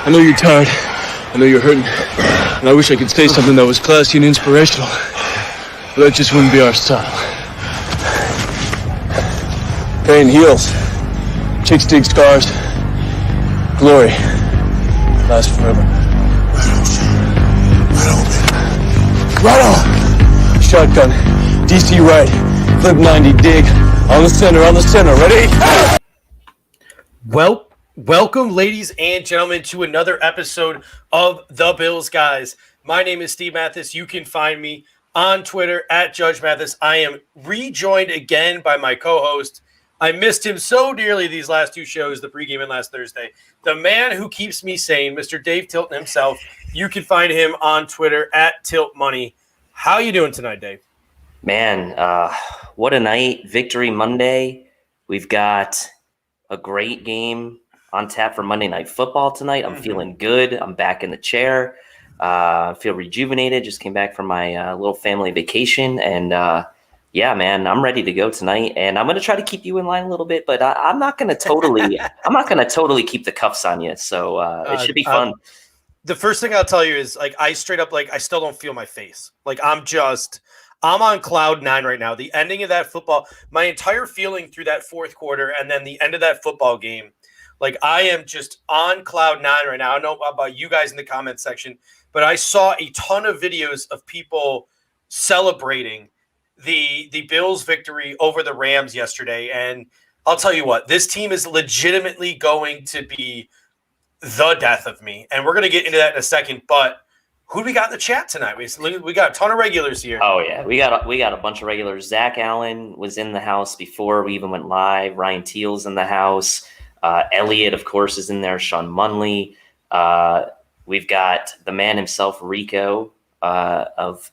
I know you're tired. I know you're hurting. And I wish I could say something that was classy and inspirational. But that just wouldn't be our style. Pain heals. Chicks dig scars. Glory lasts forever. Right on! Shotgun. DC right. Flip 90 dig. On the center. Ready? Well, welcome, ladies and gentlemen, to another episode of The Bills Guys. My name is Steve Mathis. You can find me on Twitter at Judge Mathis. I am rejoined again by my co-host. I missed him so dearly these last two shows, the pregame and last Thursday. The man who keeps me sane, Mr. Dave Tilton himself. You can find him on Twitter at TiltMoney. How you doing tonight, Dave? Man, what a night. Victory Monday. We've got a great game on tap for Monday Night Football tonight. I'm feeling good. I'm back in the chair. I feel rejuvenated. Just came back from my little family vacation. And yeah, man, I'm ready to go tonight. And I'm going to try to keep you in line a little bit, but I'm not going to totally keep the cuffs on you. So it should be fun. The first thing I'll tell you is I straight up, I still don't feel my face. I'm on cloud nine right now. The ending of that football, my entire feeling through that fourth quarter and then the end of that football game, I am just on cloud nine right now. I don't know about you guys in the comments section, but I saw a ton of videos of people celebrating the Bills' victory over the Rams yesterday. And I'll tell you what, this team is legitimately going to be the death of me. And we're going to get into that in a second, but who do we got in the chat tonight? We got a ton of regulars here. Oh yeah, we got a bunch of regulars. Zach Allen was in the house before we even went live. Ryan Teal's in the house. Elliot, of course, is in there. Sean Munley. We've got the man himself, Rico, of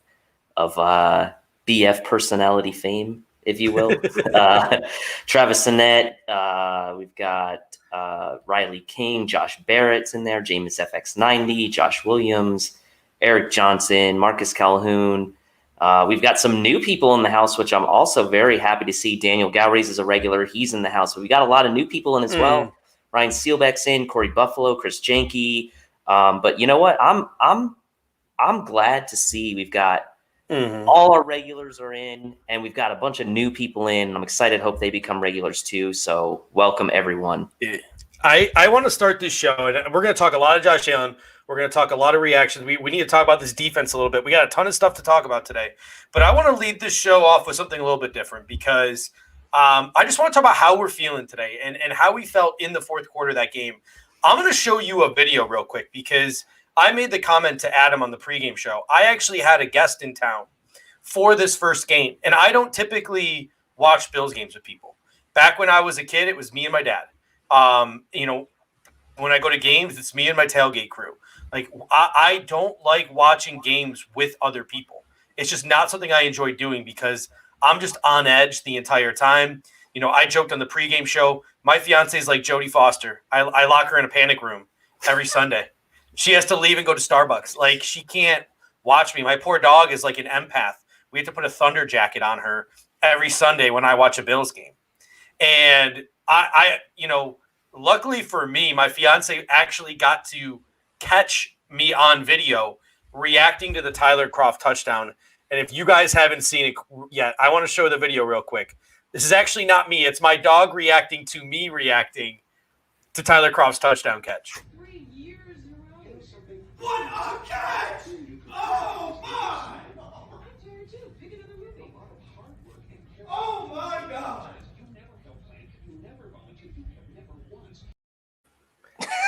BF personality fame, if you will. Travis Sinnett. We've got Riley King, Josh Barrett's in there. Jameis FX90, Josh Williams. Eric Johnson, Marcus Calhoun. We've got some new people in the house, which I'm also very happy to see. Daniel Gowries is a regular. He's in the house. But we got a lot of new people in as well. Ryan Sealbeck's in, Corey Buffalo, Chris Janke. But you know what? I'm glad to see we've got all our regulars are in, and we've got a bunch of new people in. I'm excited. Hope they become regulars too. So welcome everyone. I want to start this show, and we're going to talk a lot of Josh Allen. We're going to talk a lot of reactions. We need to talk about this defense a little bit. We got a ton of stuff to talk about today. But I want to lead this show off with something a little bit different because I just want to talk about how we're feeling today and how we felt in the fourth quarter of that game. I'm going to show you a video real quick because I made the comment to Adam on the pregame show. I actually had a guest in town for this first game, and I don't typically watch Bills games with people. Back when I was a kid, it was me and my dad. When I go to games, it's me and my tailgate crew. I don't like watching games with other people. It's just not something I enjoy doing because I'm just on edge the entire time. I joked on the pregame show. My fiance is like Jodie Foster. I lock her in a panic room every Sunday. She has to leave and go to Starbucks. She can't watch me. My poor dog is like an empath. We have to put a thunder jacket on her every Sunday when I watch a Bills game. And I luckily for me, my fiance actually got to catch me on video reacting to the Tyler Kroft touchdown. And if you guys haven't seen it yet, I want to show the video real quick. This is actually not me. It's my dog reacting to me reacting to Tyler Kroft's touchdown catch. 3 years in a row. What a catch! Oh my! Oh my God!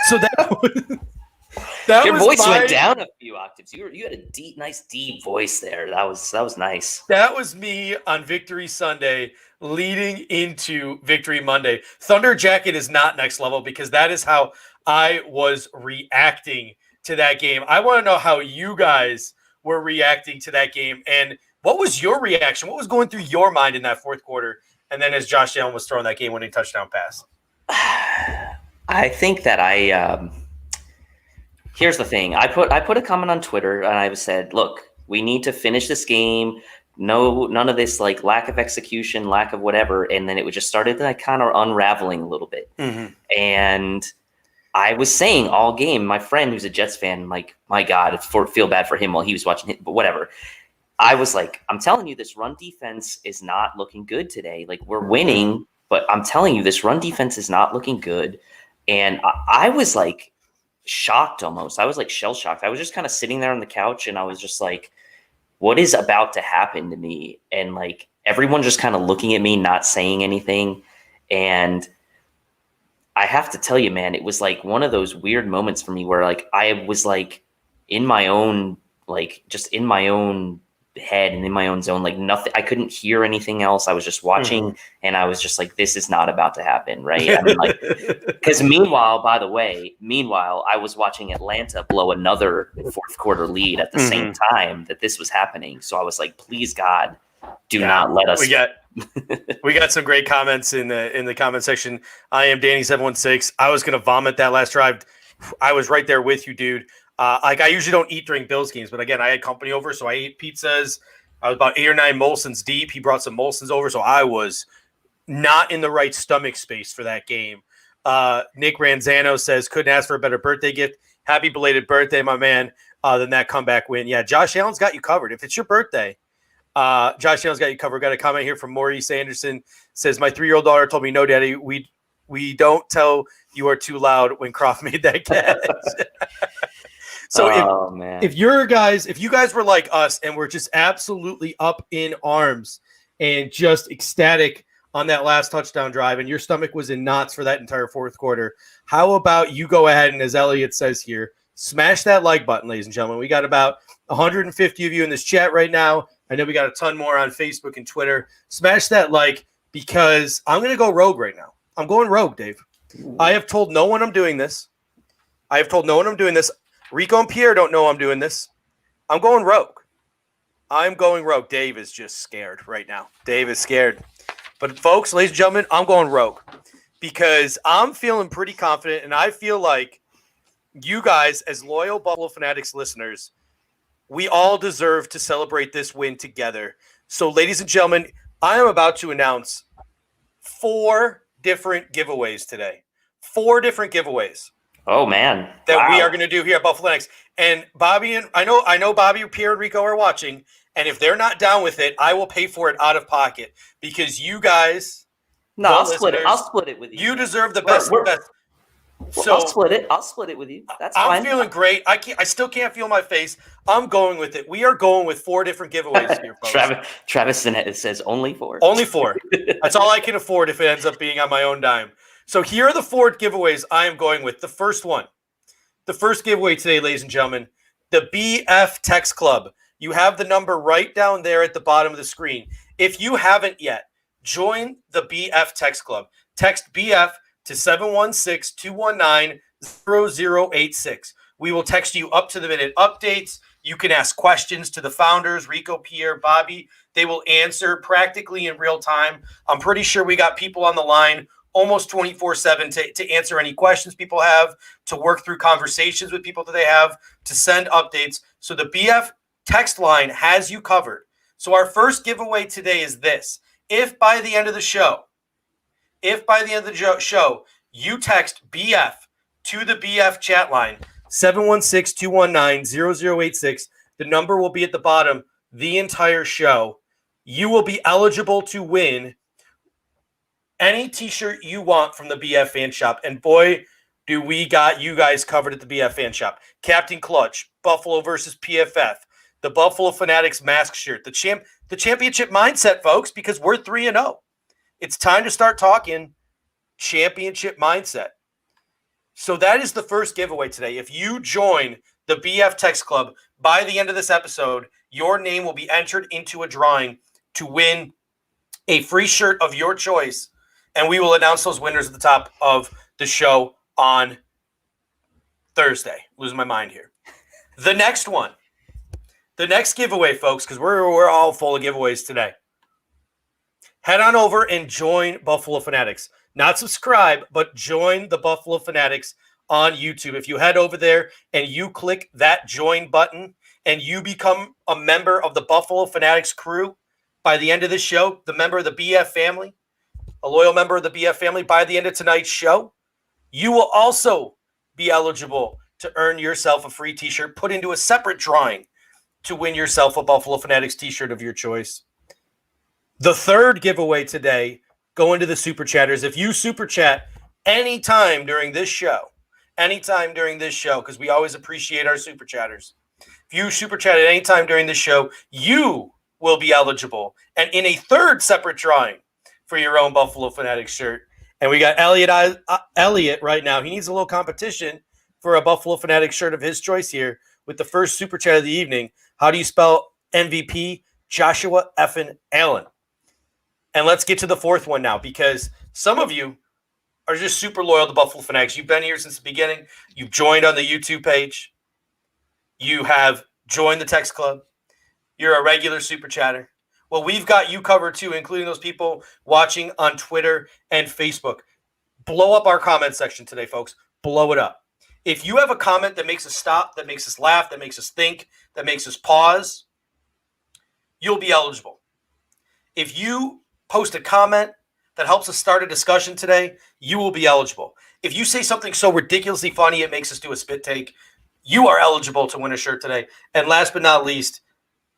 So your voice went down a few octaves. You had a nice deep voice there. That was nice. That was me on Victory Sunday leading into Victory Monday. Thunder Jacket is not next level because that is how I was reacting to that game. I want to know how you guys were reacting to that game and what was your reaction? What was going through your mind in that fourth quarter? And then as Josh Allen was throwing that game-winning touchdown pass. I think that here's the thing. I put a comment on Twitter and I said, look, we need to finish this game. No, none of this lack of execution, lack of whatever. And then it would just started kind of unraveling a little bit. Mm-hmm. And I was saying all game, my friend who's a Jets fan, like, my God, feel bad for him while he was watching it, but whatever. I was like, I'm telling you, this run defense is not looking good today. Like, we're winning, but I'm telling you, this run defense is not looking good. And I was like shocked almost. I was like shell shocked. I was just kind of sitting there on the couch and I was just like, what is about to happen to me? And like everyone just kind of looking at me, not saying anything. And I have to tell you, man, it was like one of those weird moments for me where like I was like in my own, like just in my own head and in my own zone, like nothing, I couldn't hear anything else. I was just watching and I was just like, this is not about to happen. Right. I mean, like, because meanwhile, by the way, I was watching Atlanta blow another fourth quarter lead at the same time that this was happening. So I was like, please God, do not let us. We got some great comments in the comment section. I am Danny716. I was going to vomit that last drive. I was right there with you, dude. Like I usually don't eat during Bills games, but again, I had company over, so I ate pizzas. I was about 8 or 9 Molsons deep. He brought some Molsons over, so I was not in the right stomach space for that game. Nick Ranzano says, couldn't ask for a better birthday gift. Happy belated birthday, my man. Than that comeback win. Yeah, Josh Allen's got you covered. If it's your birthday, Josh Allen's got you covered. Got a comment here from Maurice Anderson. Says, my 3-year-old daughter told me, no, Daddy, we don't tell you are too loud when Croft made that catch. So if you guys were like us and were just absolutely up in arms and just ecstatic on that last touchdown drive and your stomach was in knots for that entire fourth quarter, how about you go ahead and, as Elliot says here, smash that like button, ladies and gentlemen. We got about 150 of you in this chat right now. I know we got a ton more on Facebook and Twitter. Smash that like because I'm going to go rogue right now. I'm going rogue, Dave. I have told no one I'm doing this. Rico and Pierre don't know I'm doing this. I'm going rogue. Dave is just scared right now. Dave is scared. But folks, ladies and gentlemen, I'm going rogue because I'm feeling pretty confident, and I feel like you guys, as loyal Buffalo Fanatics listeners, we all deserve to celebrate this win together. So, ladies and gentlemen, I am about to announce 4 different giveaways today. 4 different giveaways. Oh man, that we are going to do here at Buffalo Fanatics. And Bobby and I know Bobby, Pierre, and Rico are watching. And if they're not down with it, I will pay for it out of pocket because you guys. No, I'll split it with you. You deserve the best. So I'll split it with you. That's fine. I'm feeling great. I still can't feel my face. I'm going with it. We are going with 4 different giveaways here, folks. Travis says only 4. Only 4. That's all I can afford if it ends up being on my own dime. So here are the 4 giveaways I am going with. The first giveaway today, ladies and gentlemen, the BF Text Club. You have the number right down there at the bottom of the screen. If you haven't yet, join the BF Text Club. Text BF to 716-219-0086. We will text you up-to-the-minute updates. You can ask questions to the founders, Rico, Pierre, Bobby. They will answer practically in real time. I'm pretty sure we got people on the line almost 24/7 to answer any questions people have, to work through conversations with people that they have, to send updates. So the BF text line has you covered. So our first giveaway today is this. If by the end of the show, you text BF to the BF chat line, 716-219-0086, the number will be at the bottom the entire show. You will be eligible to win any t-shirt you want from the BF Fan Shop. And boy, do we got you guys covered at the BF Fan Shop. Captain Clutch, Buffalo versus PFF, the Buffalo Fanatics mask shirt, the championship mindset, folks, because we're 3-0. It's time to start talking championship mindset. So that is the first giveaway today. If you join the BF Text Club by the end of this episode, your name will be entered into a drawing to win a free shirt of your choice. And we will announce those winners at the top of the show on Thursday. Losing my mind here. The next giveaway, folks, because we're all full of giveaways today. Head on over and join Buffalo Fanatics. Not subscribe, but join the Buffalo Fanatics on YouTube. If you head over there and you click that join button and you become a member of the Buffalo Fanatics crew by the end of this show, the member of the BF family, a loyal member of the BF family by the end of tonight's show, you will also be eligible to earn yourself a free t-shirt put into a separate drawing to win yourself a Buffalo Fanatics t-shirt of your choice. The third giveaway today, go into the Super Chatters. If you Super Chat anytime during this show, because we always appreciate our Super Chatters. If you Super Chat at any time during this show, you will be eligible and in a third separate drawing for your own Buffalo Fanatics shirt. And we got Elliot right now. He needs a little competition for a Buffalo Fanatics shirt of his choice here with the first Super Chat of the evening. How do you spell MVP? Joshua effin Allen. And let's get to the fourth one now, because some of you are just super loyal to Buffalo Fanatics. You've been here since the beginning. You've joined on the YouTube page. You have joined the text club. You're a regular Super Chatter. Well, we've got you covered too, including those people watching on Twitter and Facebook. Blow up our comment section today, folks. Blow it up. If you have a comment that makes us stop, that makes us laugh, that makes us think, that makes us pause, you'll be eligible. If you post a comment that helps us start a discussion today, you will be eligible. If you say something so ridiculously funny it makes us do a spit take, you are eligible to win a shirt today. And last but not least,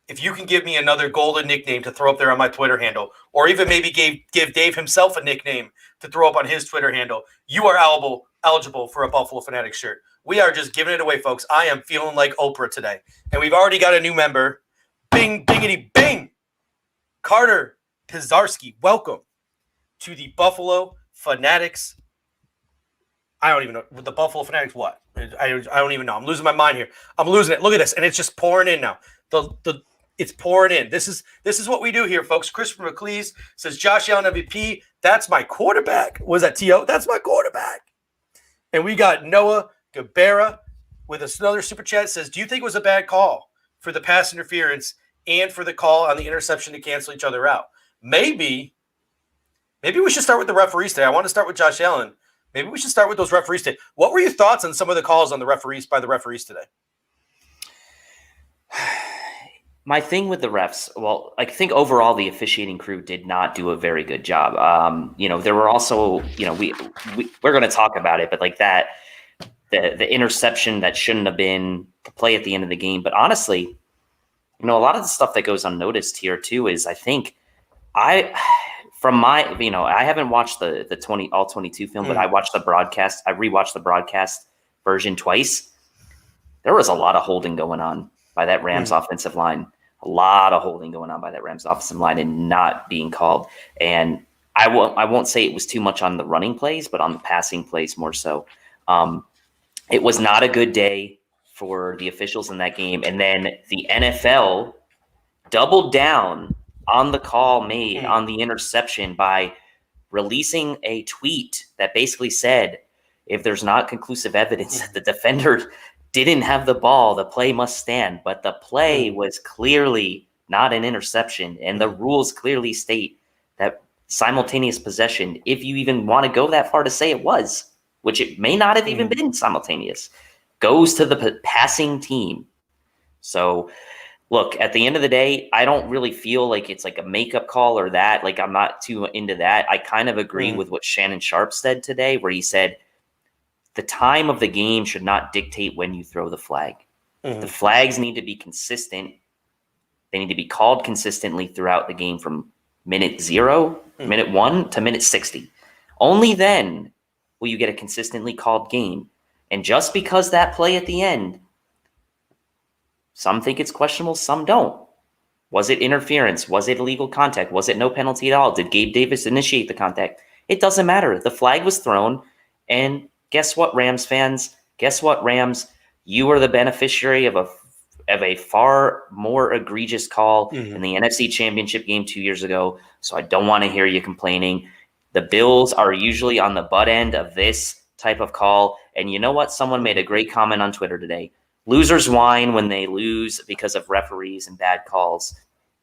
if you can give me another golden nickname to throw up there on my Twitter handle, or even maybe give Dave himself a nickname to throw up on his Twitter handle, you are eligible for a Buffalo Fanatics shirt. We are just giving it away, folks. I am feeling like Oprah today. And we've already got a new member. Bing, bingity, bing. Carter Pizarski, welcome to the Buffalo Fanatics. I don't even know. The Buffalo Fanatics what? I don't even know. I'm losing my mind here. I'm losing it. Look at this. And it's just pouring in now. It's pouring in. This is what we do here, folks. Christopher McLeese says, Josh Allen MVP. That's my quarterback. Was that T.O.? That's my quarterback. And we got Noah Gabera with another super chat. Says, do you think it was a bad call for the pass interference and for the call on the interception to cancel each other out? Maybe we should start with the referees today. I want to start with Josh Allen. Maybe we should start with those referees today. What were your thoughts on some of the calls on the referees by the referees today? My thing with the refs, well, I think overall the officiating crew did not do a very good job. There were also, we're going to talk about it, but like that, the interception that shouldn't have been, the play at the end of the game. But honestly, a lot of the stuff that goes unnoticed here too is I think I haven't watched the all 22 film, but I watched the broadcast. I rewatched the broadcast version twice. There was a lot of holding going on by that Rams offensive line. A lot of holding going on by that Rams offensive line and not being called. And I won't say it was too much on the running plays, but on the passing plays more so. It was not a good day for the officials in that game. And then the NFL doubled down on the call made on the interception by releasing a tweet that basically said, if there's not conclusive evidence that the defender didn't have the ball, the play must stand. But the play was clearly not an interception. And the rules clearly state that simultaneous possession, if you even want to go that far to say it was, which it may not have even been simultaneous, goes to the passing team. So look, at the end of the day, I don't really feel like it's like a makeup call or that. Like, I'm not too into that. I kind of agree with what Shannon Sharp said today, where he said the time of the game should not dictate when you throw the flag. The flags need to be consistent. They need to be called consistently throughout the game from minute 0, minute 1 to minute 60. Only then will you get a consistently called game. And just because that play at the end, some think it's questionable, some don't. Was it interference? Was it illegal contact? Was it no penalty at all? Did Gabe Davis initiate the contact? It doesn't matter. The flag was thrown. And guess what, Rams fans? Guess what, Rams? You are the beneficiary of a far more egregious call in the NFC Championship game 2 years ago. So I don't want to hear you complaining. The Bills are usually on the butt end of this type of call. And you know what? Someone made a great comment on Twitter today. Losers whine when they lose because of referees and bad calls.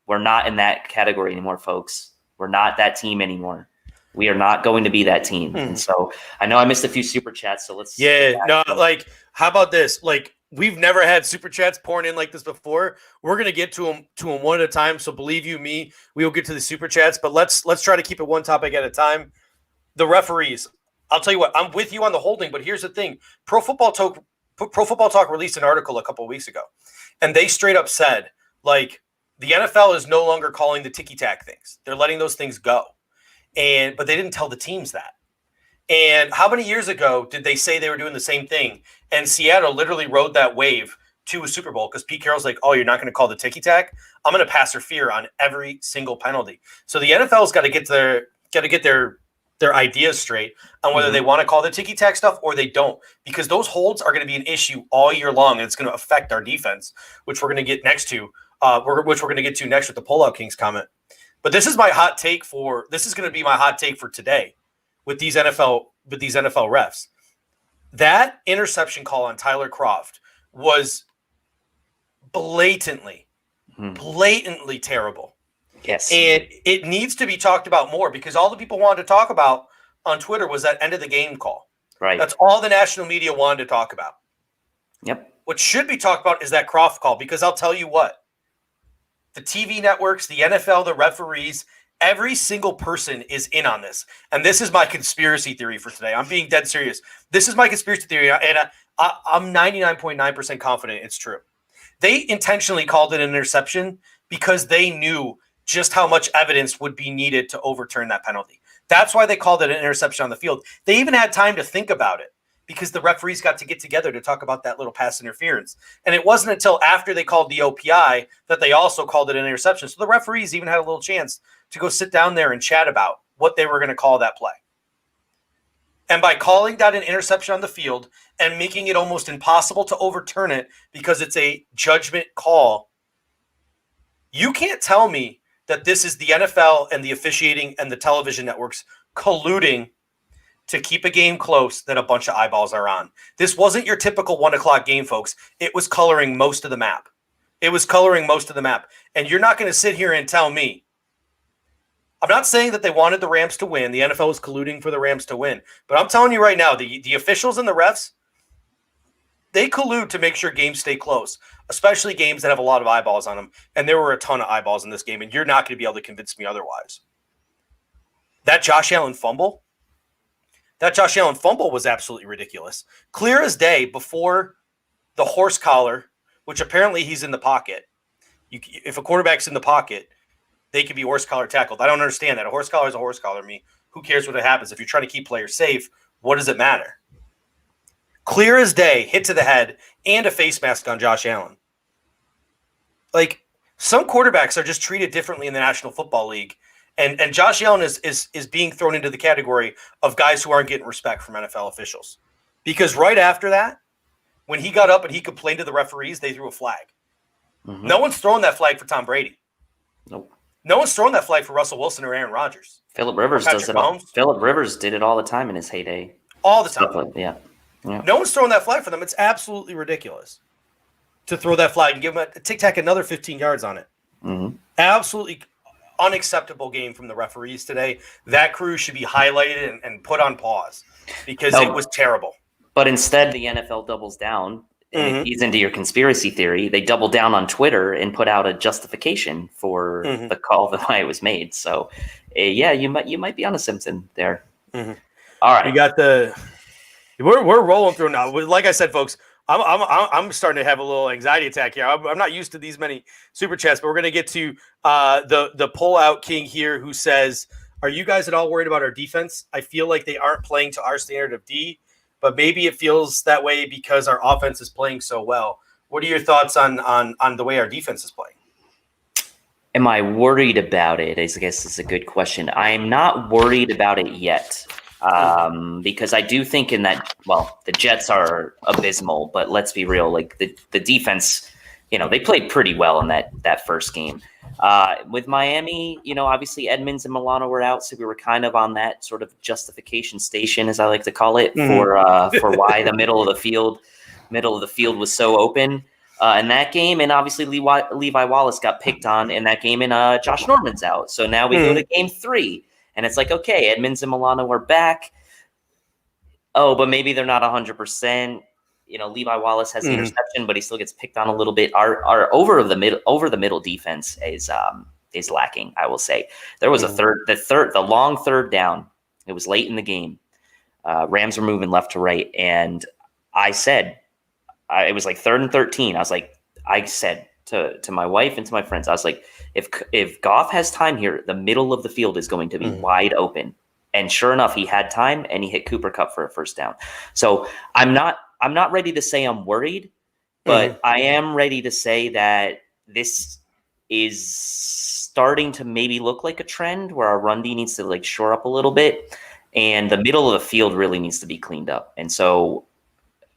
We're not in that category anymore, folks. We're not that team anymore. We are not going to be that team. And so I know I missed a few super chats, so let's how about this? Like, we've never had super chats pouring in like this before. We're going to get to them one at a time, so believe you me, we will get to the super chats, but let's try to keep it one topic at a time. The referees. I'll tell you what, I'm with you on the holding, but here's the thing. Pro Football Talk released an article a couple of weeks ago, and they straight up said, like, the NFL is no longer calling the ticky-tack things. They're letting those things go. But they didn't tell the teams that. And how many years ago did they say they were doing the same thing? And Seattle literally rode that wave to a Super Bowl because Pete Carroll's like, oh, you're not going to call the ticky-tack? I'm going to pass or fear on every single penalty. So the NFL's got to get their ideas straight on whether they want to call the ticky-tack stuff or they don't, because those holds are going to be an issue all year long, and it's going to affect our defense, which we're going to get next to, which we're going to get to next with the Pullout Kings comment. But this is my hot take this is going to be my hot take for today with these NFL refs. That interception call on Tyler Kroft was blatantly terrible. Yes. And it needs to be talked about more because all the people wanted to talk about on Twitter was that end of the game call. Right. That's all the national media wanted to talk about. Yep. What should be talked about is that Kroft call, because I'll tell you what, the TV networks, the NFL, the referees, every single person is in on this. And this is my conspiracy theory for today. I'm being dead serious. This is my conspiracy theory, and I'm 99.9% confident it's true. They intentionally called it an interception because they knew just how much evidence would be needed to overturn that penalty. That's why they called it an interception on the field. They even had time to think about it because the referees got to get together to talk about that little pass interference. And it wasn't until after they called the OPI that they also called it an interception. So the referees even had a little chance to go sit down there and chat about what they were going to call that play. And by calling that an interception on the field and making it almost impossible to overturn it because it's a judgment call, you can't tell me that this is the NFL and the officiating and the television networks colluding to keep a game close that a bunch of eyeballs are on. This wasn't your typical 1 o'clock game, folks. It was coloring most of the map. And you're not going to sit here and tell me. I'm not saying that they wanted the Rams to win. The NFL was colluding for the Rams to win. But I'm telling you right now, the officials and the refs, they collude to make sure games stay close, especially games that have a lot of eyeballs on them. And there were a ton of eyeballs in this game, and you're not going to be able to convince me otherwise. That Josh Allen fumble was absolutely ridiculous. Clear as day before the horse collar, which apparently he's in the pocket. If a quarterback's in the pocket, they could be horse collar tackled. I don't understand that. A horse collar is a horse collar to me. Who cares what happens? If you're trying to keep players safe, what does it matter? Clear as day, hit to the head, and a face mask on Josh Allen. Like, some quarterbacks are just treated differently in the National Football League. And Josh Allen is being thrown into the category of guys who aren't getting respect from NFL officials. Because right after that, when he got up and he complained to the referees, they threw a flag. Mm-hmm. No one's throwing that flag for Tom Brady. Nope. No one's throwing that flag for Russell Wilson or Aaron Rodgers. Phillip Rivers does it all. Phillip Rivers did it all the time in his heyday. All the time. Yeah. No one's throwing that flag for them. It's absolutely ridiculous to throw that flag and give them a tic-tac another 15 yards on it. Mm-hmm. Absolutely unacceptable game from the referees today. That crew should be highlighted and put on pause because it was terrible. But instead, the NFL doubles down. And he's into your conspiracy theory. They doubled down on Twitter and put out a justification for the call that why it was made. So, yeah, you might be on a Simpson there. Mm-hmm. All right, we got we're rolling through now. Like I said, folks, I'm starting to have a little anxiety attack here. I'm not used to these many super chats, but we're gonna get to the pull-out king here, who says, "Are you guys at all worried about our defense? I feel like they aren't playing to our standard of D. But maybe it feels that way because our offense is playing so well." What are your thoughts on the way our defense is playing? Am I worried about it? I guess it's a good question. I'm not worried about it yet because I do think the Jets are abysmal, but let's be real. Like the defense, they played pretty well in that first game. With Miami, obviously Edmonds and Milano were out, so we were kind of on that sort of justification station, as I like to call it, for why the middle of the field was so open in that game. And obviously Levi Wallace got picked on in that game, and Josh Norman's out. So now we go to game 3, and it's like, okay, Edmonds and Milano are back. Oh, but maybe they're not 100%. Levi Wallace has the interception, but he still gets picked on a little bit. Our over the middle defense is lacking, I will say. There was the long third down. It was late in the game. Rams were moving left to right, and I said, it was like 3rd and 13. I said to my wife and to my friends, I was like, if Goff has time here, the middle of the field is going to be wide open. And sure enough, he had time, and he hit Cooper Kupp for a first down. So I'm not ready to say I'm worried, but I am ready to say that this is starting to maybe look like a trend where our run D needs to like shore up a little bit, and the middle of the field really needs to be cleaned up. And so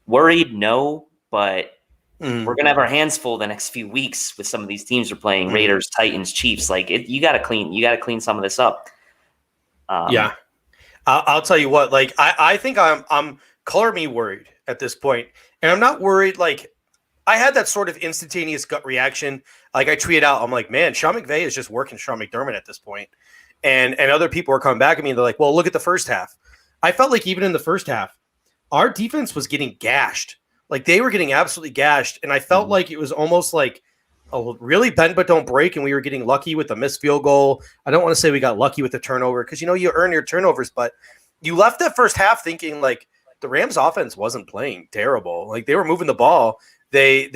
worried, no, but we're going to have our hands full the next few weeks with some of these teams we're playing, Raiders, Titans, Chiefs. Like you got to clean some of this up. Yeah. I'll tell you what, like, I think I'm color me worried at this point. And I'm not worried. Like, I had that sort of instantaneous gut reaction. Like I tweeted out, I'm like, man, Sean McVay is just working Sean McDermott at this point. And other people are coming back at me and they're like, well, look at the first half. I felt like even in the first half, our defense was getting gashed. Like they were getting absolutely gashed. And I felt like it was almost like a really bend but don't break. And we were getting lucky with the missed field goal. I don't want to say we got lucky with the turnover because, you earn your turnovers, but you left that first half thinking like the Rams offense wasn't playing terrible. Like they were moving the ball. They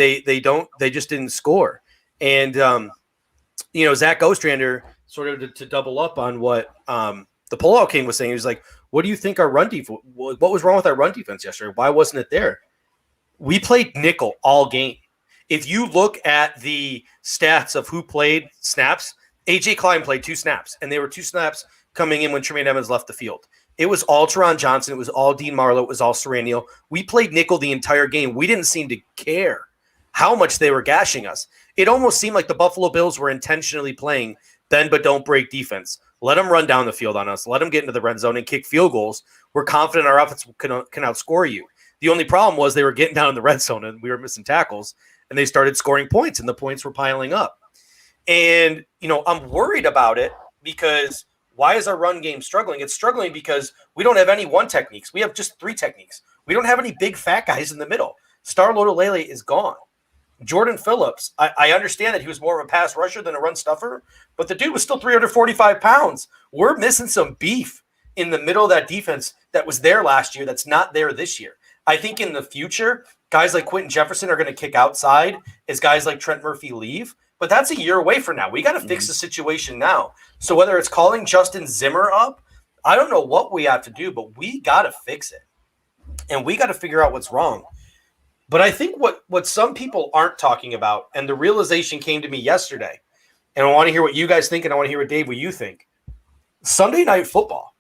just didn't score. And, Zach Ostrander sort of to double up on what the pullout king was saying. He was like, what do you think our run defense, what was wrong with our run defense yesterday? Why wasn't it there? We played nickel all game. If you look at the stats of who played snaps, AJ Klein played 2 snaps, and they were 2 snaps coming in when Tremaine Edmonds left the field. It was all Teron Johnson. It was all Dean Marlowe. It was all Serraniel. We played nickel the entire game. We didn't seem to care how much they were gashing us. It almost seemed like the Buffalo Bills were intentionally playing bend but don't break defense. Let them run down the field on us. Let them get into the red zone and kick field goals. We're confident our offense can outscore you. The only problem was they were getting down in the red zone and we were missing tackles, and they started scoring points, and the points were piling up. And, I'm worried about it because why is our run game struggling? It's struggling because we don't have any one techniques. We have just 3 techniques. We don't have any big fat guys in the middle. Star Lotulelei is gone. Jordan Phillips, I understand that he was more of a pass rusher than a run stuffer, but the dude was still 345 pounds. We're missing some beef in the middle of that defense that was there last year that's not there this year. I think in the future, guys like Quentin Jefferson are going to kick outside as guys like Trent Murphy leave, but that's a year away from now. We got to fix the situation now. So whether it's calling Justin Zimmer up, I don't know what we have to do, but we got to fix it. And we got to figure out what's wrong. But I think what some people aren't talking about, and the realization came to me yesterday, and I want to hear what you guys think, and I want to hear what Dave, what you think. Sunday Night Football,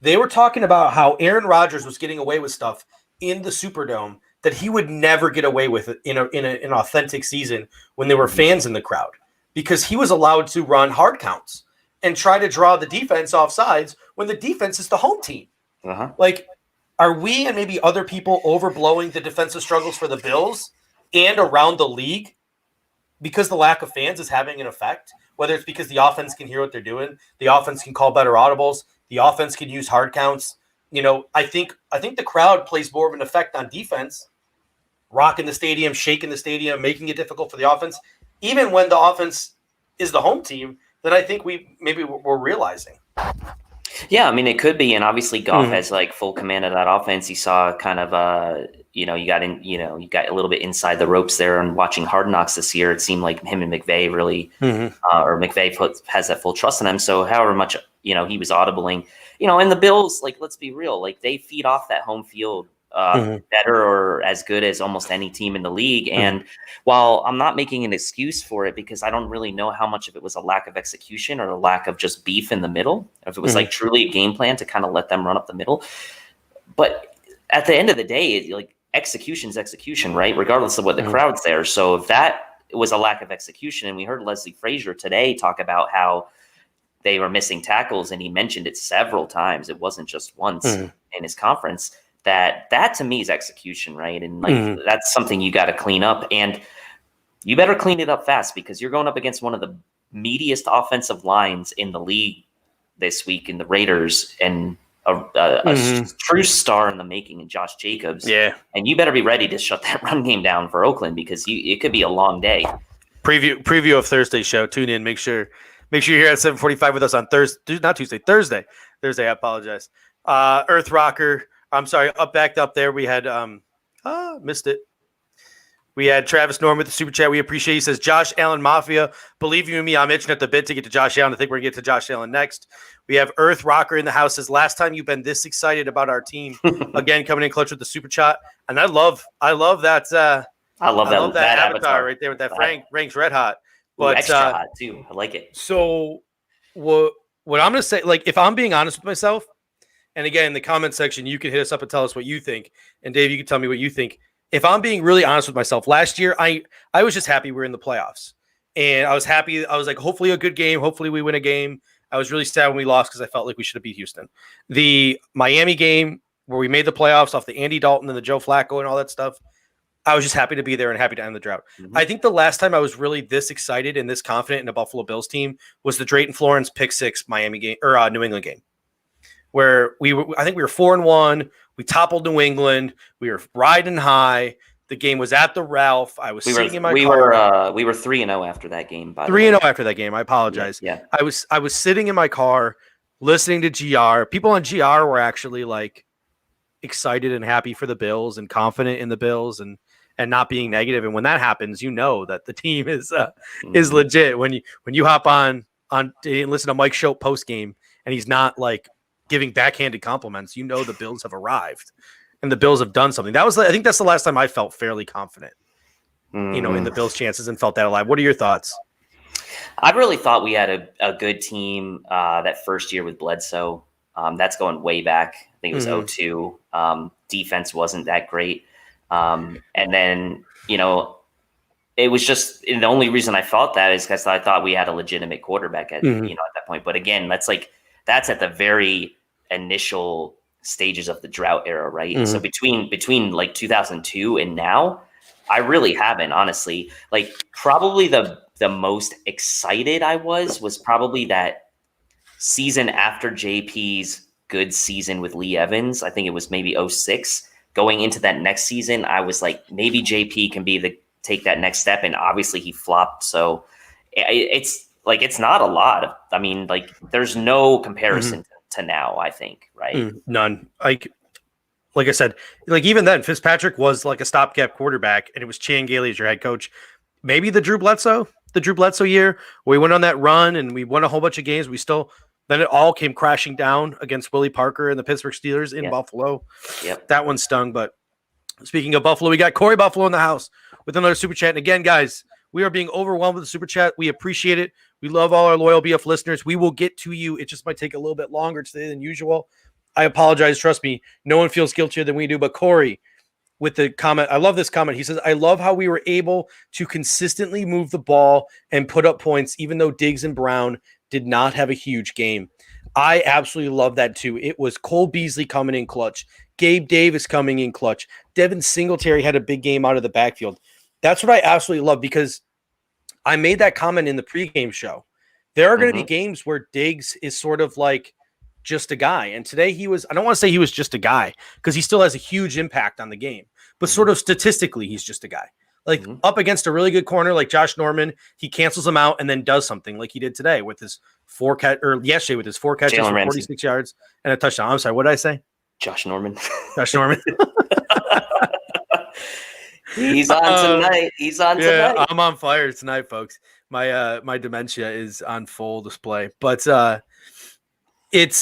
they were talking about how Aaron Rodgers was getting away with stuff in the Superdome that he would never get away with in an authentic season when there were fans in the crowd, because he was allowed to run hard counts and try to draw the defense off sides when the defense is the home team. Like, are we and maybe other people overblowing the defensive struggles for the Bills and around the league because the lack of fans is having an effect? Whether it's because the offense can hear what they're doing, the offense can call better audibles, the offense can use hard counts. I think the crowd plays more of an effect on defense, rocking the stadium, shaking the stadium, making it difficult for the offense, even when the offense is the home team, than I think we're realizing. Yeah, I mean, it could be, and obviously Goff has like full command of that offense. You saw kind of, you got a little bit inside the ropes there. And watching Hard Knocks this year, it seemed like him and McVay really, or McVay has that full trust in him. So however much he was audibling, and the Bills, like, let's be real, like they feed off that home field better or as good as almost any team in the league. And while I'm not making an excuse for it, because I don't really know how much of it was a lack of execution or a lack of just beef in the middle, if it was like truly a game plan to kind of let them run up the middle. But at the end of the day, like, execution's execution, right? Regardless of what the crowd's there. So if that was a lack of execution, and we heard Leslie Frazier today talk about how they were missing tackles, and he mentioned it several times, it wasn't just once in his conference, that to me is execution, right? And like that's something you got to clean up, and you better clean it up fast, because you're going up against one of the meatiest offensive lines in the league this week in the Raiders, and a true star in the making in Josh Jacobs. Yeah. And you better be ready to shut that run game down for Oakland, because it could be a long day. Preview of Thursday's show. Tune in. Make sure you're here at 7:45 with us on Thursday. Not Tuesday, Thursday. I apologize. Earth Rocker. I'm sorry, backed up there. We had missed it. We had Travis Norman with the super chat. We appreciate. He says Josh Allen Mafia. Believe you me, I'm itching at the bit to get to Josh Allen. I think we're gonna get to Josh Allen next. We have Earth Rocker in the house. Says last time you've been this excited about our team. Again, coming in clutch with the super chat. And I love that. I love that avatar right there with that Frank's Red Hot. But extra hot too. I like it. So what I'm gonna say, like, if I'm being honest with myself, and again in the comment section, you can hit us up and tell us what you think. And Dave, you can tell me what you think. If I'm being really honest with myself, last year I was just happy we were in the playoffs. And I was happy. I was like, hopefully a good game. Hopefully we win a game. I was really sad when we lost because I felt like we should have beat Houston. The Miami game where we made the playoffs off the Andy Dalton and the Joe Flacco and all that stuff, I was just happy to be there and happy to end the drought. Mm-hmm. I think the last time I was really this excited and this confident in a Buffalo Bills team was the Drayton Florence pick 6 Miami game or New England game, where I think we were 4-1. We toppled New England. We were riding high. The game was at the Ralph. I was sitting in my car. We were 3-0 after that game. 3-0 after that game. I apologize. Yeah. I was sitting in my car listening to GR. People on GR were actually like excited and happy for the Bills and confident in the Bills and not being negative. And when that happens, you know that the team is legit. When you hop on and listen to Mike Schopp post game and he's not like giving backhanded compliments, you know the Bills have arrived and the Bills have done something. I think that's the last time I felt fairly confident, in the Bills' chances and felt that alive. What are your thoughts? I really thought we had a good team that first year with Bledsoe. That's going way back. I think it was 2002. Defense wasn't that great. And then, it was just the only reason I felt that is because I thought we had a legitimate quarterback at that point. But again, that's at the very initial stages of the drought era, right? Mm-hmm. So between like 2002 and now, I really haven't, honestly. Like probably the most excited I was probably that season after JP's good season with Lee Evans. I think it was maybe 2006. Going into that next season, I was like, maybe JP can take that next step, and obviously he flopped. So it's not a lot. There's no comparison to now, I think, right? None. Like I said, like even then, Fitzpatrick was like a stopgap quarterback, and it was Chan Gailey as your head coach. Maybe the Drew Bledsoe year, where we went on that run and we won a whole bunch of games. Then it all came crashing down against Willie Parker and the Pittsburgh Steelers in Buffalo. Yep. That one stung. But speaking of Buffalo, we got Corey Buffalo in the house with another super chat. And again, guys, we are being overwhelmed with the super chat. We appreciate it. We love all our loyal BF listeners. We will get to you. It just might take a little bit longer today than usual. I apologize. Trust me, no one feels guiltier than we do. But Corey, with the comment, I love this comment. He says, I love how we were able to consistently move the ball and put up points, even though Diggs and Brown did not have a huge game. I absolutely love that too. It was Cole Beasley coming in clutch. Gabe Davis coming in clutch. Devin Singletary had a big game out of the backfield. That's what I absolutely love, because I made that comment in the pregame show. There are going to be games where Diggs is sort of like just a guy. And today I don't want to say he was just a guy, because he still has a huge impact on the game, but sort of statistically, he's just a guy. Like up against a really good corner like Josh Norman, he cancels him out and then does something like he did today with his yesterday with his 4 catches for 46 yards and a touchdown. I'm sorry, what did I say? Josh Norman. Josh Norman. He's on tonight. He's on tonight. I'm on fire tonight, folks. My dementia is on full display. But it's Diggs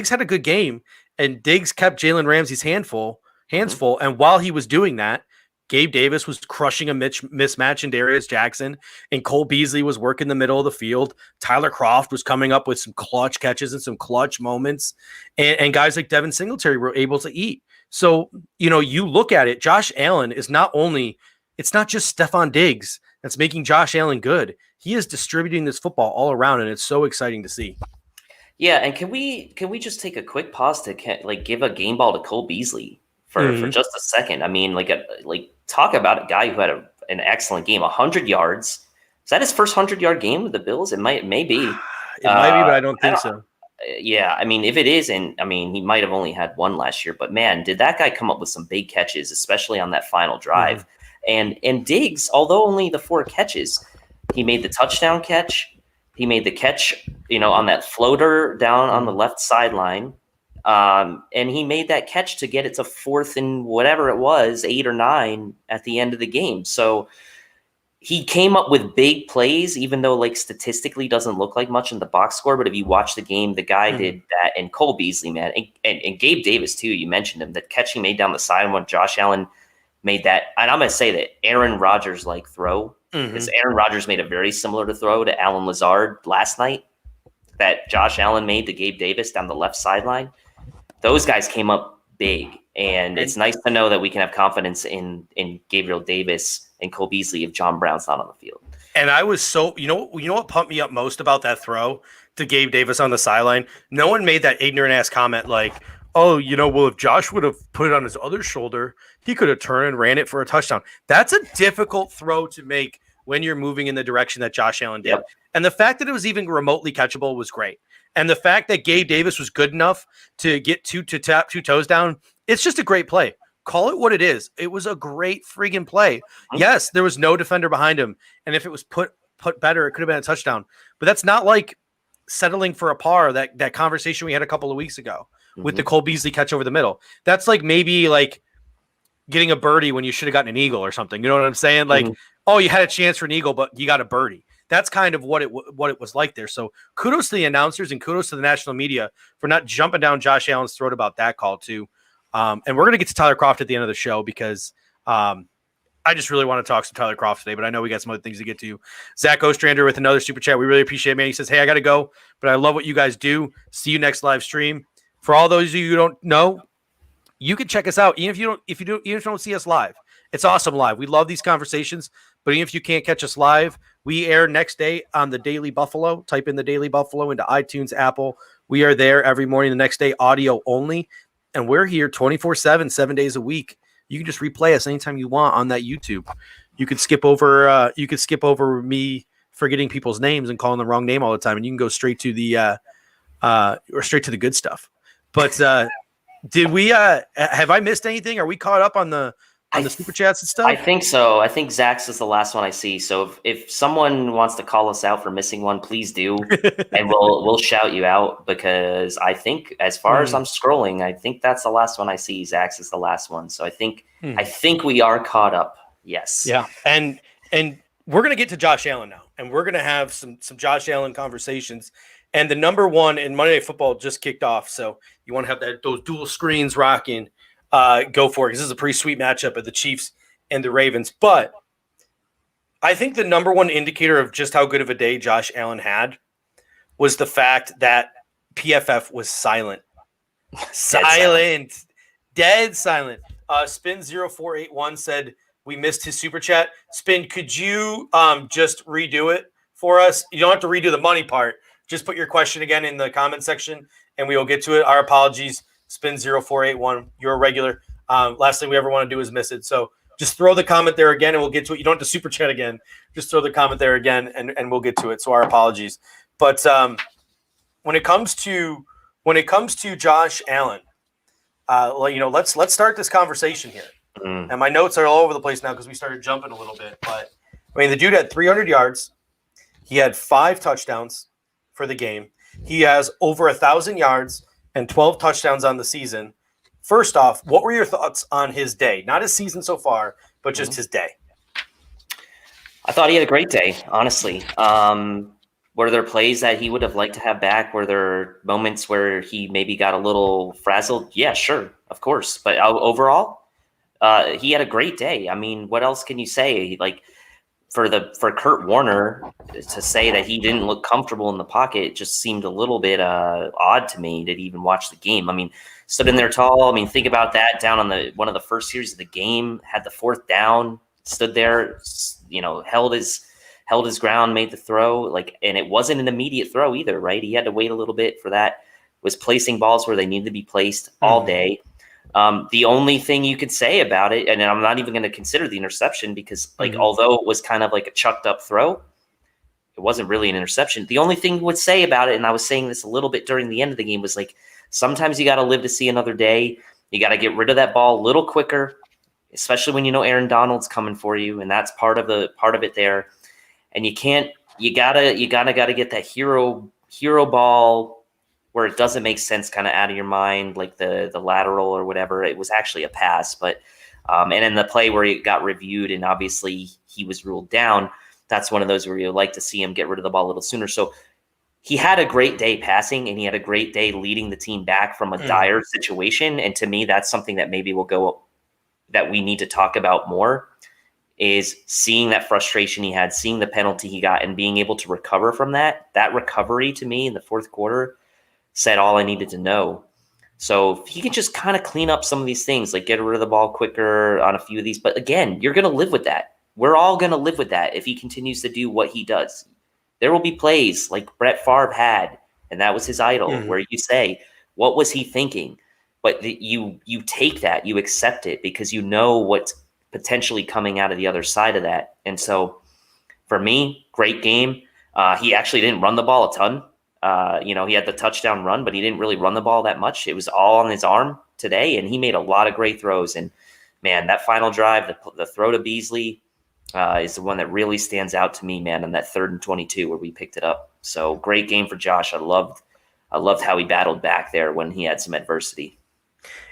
had a good game, and Diggs kept Jalen Ramsey's hands full. And while he was doing that, Gabe Davis was crushing a mismatch in Darius Jackson, and Cole Beasley was working the middle of the field. Tyler Kroft was coming up with some clutch catches and some clutch moments, and guys like Devin Singletary were able to eat. So, you look at it, Josh Allen is it's not just Stephon Diggs that's making Josh Allen good. He is distributing this football all around, and it's so exciting to see. Yeah, and can we just take a quick pause to give a game ball to Cole Beasley for just a second? I mean, talk about a guy who had an excellent game, 100 yards. Is that his first 100-yard game with the Bills? It may be. It might be, but I don't think so. Yeah, I mean, if it is, and I mean, he might have only had one last year, but man, did that guy come up with some big catches, especially on that final drive. And Diggs, although only the 4 catches, he made the touchdown catch. He made the catch, on that floater down on the left sideline. And he made that catch to get it to 4th and whatever it was, 8 or 9 at the end of the game. So he came up with big plays, even though like statistically doesn't look like much in the box score. But if you watch the game, the guy did that. And Cole Beasley, man, and Gabe Davis too. You mentioned him. That catch he made down the side when Josh Allen made that. And I'm going to say that Aaron Rodgers like throw, because Aaron Rodgers made a very similar to throw to Alan Lazard last night that Josh Allen made to Gabe Davis down the left sideline. Those guys came up big. And it's nice to know that we can have confidence in Gabriel Davis and Cole Beasley if John Brown's not on the field. And I was so, you know what pumped me up most about that throw to Gabe Davis on the sideline? No one made that ignorant ass comment like, oh, well, if Josh would have put it on his other shoulder, he could have turned and ran it for a touchdown. That's a difficult throw to make when you're moving in the direction that Josh Allen did. Yep. And the fact that it was even remotely catchable was great. And the fact that Gabe Davis was good enough to get to tap 2 toes down, it's just a great play. Call it what it is. It was a great friggin' play. Yes, there was no defender behind him. And if it was put better, it could have been a touchdown. But that's not like settling for a par, that conversation we had a couple of weeks ago with the Cole Beasley catch over the middle. That's like maybe like getting a birdie when you should have gotten an eagle or something. You know what I'm saying? Like, oh, you had a chance for an eagle, but you got a birdie. That's kind of what it was like there. So kudos to the announcers and kudos to the national media for not jumping down Josh Allen's throat about that call too. And we're going to get to Tyler Kroft at the end of the show because I just really want to talk to Tyler Kroft today, but I know we got some other things to get to. Zach Ostrander with another super chat. We really appreciate it, man. He says, hey, I got to go, but I love what you guys do. See you next live stream. For all those of you who don't know, you can check us out. Even if you don't see us live, it's awesome live. We love these conversations, but even if you can't catch us live, we air next day on the Daily Buffalo. Type in the Daily Buffalo into iTunes, Apple. We are there every morning. The next day, audio only. And we're here 24/7, 7 days a week. You can just replay us anytime you want on that YouTube. You could skip over me forgetting people's names and calling the wrong name all the time, and you can go straight to the good stuff. But did we have I missed anything? Are we caught up on the super chats and stuff? I think so. I think Zach's is the last one I see. So if someone wants to call us out for missing one, please do, and we'll shout you out, because I think as far as I'm scrolling, I think that's the last one I see. Zach's is the last one. So I think we are caught up. Yes. Yeah. And we're gonna get to Josh Allen now, and we're gonna have some Josh Allen conversations. And the number one in Monday Night Football just kicked off, so you want to have those dual screens rocking. Go for it, because this is a pretty sweet matchup of the Chiefs and the Ravens. But I think the number one indicator of just how good of a day Josh Allen had was the fact that PFF was silent. Dead silent. Spin0481 said we missed his super chat. Spin, could you just redo it for us? You don't have to redo the money part. Just put your question again in the comment section, and we will get to it. Our apologies. Spin0481, you're a regular. Last thing we ever want to do is miss it. So just throw the comment there again, and we'll get to it. You don't have to super chat again. Just throw the comment there again, and we'll get to it. So our apologies. But when it comes to Josh Allen, let's start this conversation here. And my notes are all over the place now because we started jumping a little bit. But I mean, the dude had 300 yards. He had 5 touchdowns for the game. He has over 1,000 yards and 12 touchdowns on the season. First off, what were your thoughts on his day? Not his season so far, but just his day. I thought he had a great day, honestly. Were there plays that he would have liked to have back? Were there moments where he maybe got a little frazzled? Yeah, sure, of course. But overall, he had a great day. I mean, what else can you say? Like, for Kurt Warner to say that he didn't look comfortable in the pocket just seemed a little bit odd to me to even watch the game. I mean, stood in there tall. I mean, think about that, down on one of the first series of the game, had the 4th down, stood there, held his ground, made the throw, and it wasn't an immediate throw either, right? He had to wait a little bit for that. Was placing balls where they needed to be placed all day. The only thing you could say about it, and I'm not even going to consider the interception because, although it was kind of like a chucked up throw, it wasn't really an interception. The only thing you would say about it, and I was saying this a little bit during the end of the game, was sometimes you got to live to see another day. You got to get rid of that ball a little quicker, especially when Aaron Donald's coming for you, and that's part of it there. And you can't you gotta get that hero ball where it doesn't make sense, kind of out of your mind, like the lateral or whatever. It was actually a pass, but and in the play where it got reviewed and obviously he was ruled down, that's one of those where you like to see him get rid of the ball a little sooner. So he had a great day passing, and he had a great day leading the team back from a dire situation. And to me, that's something that maybe that we need to talk about more, is seeing that frustration he had, seeing the penalty he got, and being able to recover from that. That recovery to me in the fourth quarter said all I needed to know. So if he can just kind of clean up some of these things, like get rid of the ball quicker on a few of these. But again, you're going to live with that. We're all going to live with that if he continues to do what he does. There will be plays like Brett Favre had, and that was his idol, where you say, what was he thinking? But you take that, you accept it, because you know what's potentially coming out of the other side of that. And so for me, great game. He actually didn't run the ball a ton. He had the touchdown run, but he didn't really run the ball that much. It was all on his arm today, and he made a lot of great throws. And man, that final drive, the throw to Beasley, is the one that really stands out to me, man, on that 3rd and 22 where we picked it up. So great game for Josh. I loved how he battled back there when he had some adversity.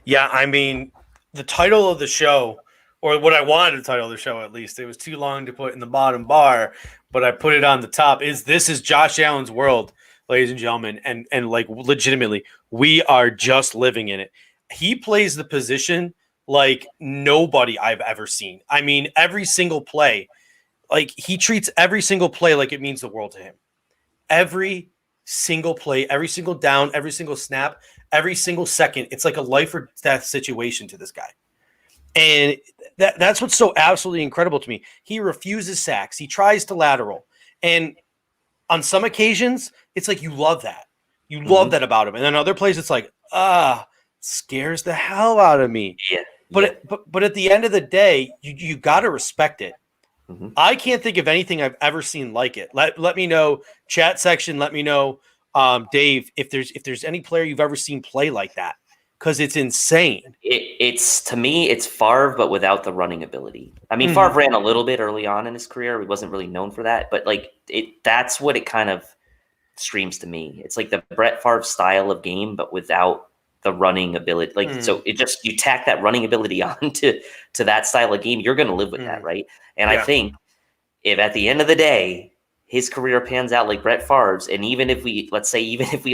Yeah, I mean, the title of the show, or what I wanted to title the show at least, it was too long to put in the bottom bar, but I put it on the top, this is Josh Allen's world, ladies and gentlemen, and like legitimately, we are just living in it. He plays the position like nobody I've ever seen. I mean, every single play, like he treats every single play like it means the world to him. Every single play, every single down, every single snap, every single second, it's like a life or death situation to this guy. And that's what's so absolutely incredible to me. He refuses sacks. He tries to lateral. And on some occasions, it's like you love that. You love that about him. And then other plays, it's like, scares the hell out of me. Yeah. But at the end of the day, you got to respect it. I can't think of anything I've ever seen like it. Let me know, chat section. Let me know, Dave, if there's any player you've ever seen play like that, because it's insane. It's to me, it's Favre, but without the running ability. I mean, Favre ran a little bit early on in his career. He wasn't really known for that, but like that's what it kind of screams to me. It's like the Brett Favre style of game, but without the running ability. Like, so it just, you tack that running ability on to that style of game, you're going to live with that. Right. And I think if at the end of the day, his career pans out like Brett Favre's, and even if we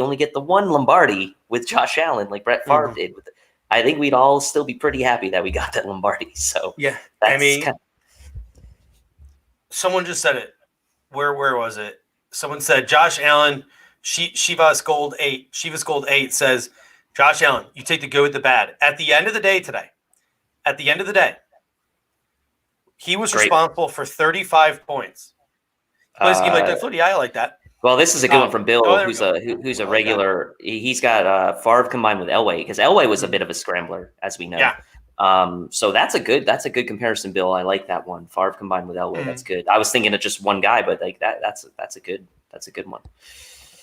only get the one Lombardi with Josh Allen, like Brett Favre did, I think we'd all still be pretty happy that we got that Lombardi. So yeah, I mean, someone just said it. Where was it? Someone said Josh Allen, Shivas Gold 8 says, Josh Allen, you take the good with the bad. At the end of the day today, he was responsible for 35 points. Plays a game like that, Footy. I like that. Well, this is a good one from Bill, who's a regular. He's got Favre combined with Elway, because Elway was a bit of a scrambler, as we know. Yeah. So that's a good comparison, Bill. I like that one. Favre combined with Elway. That's good. I was thinking of just one guy, but like that's a good one.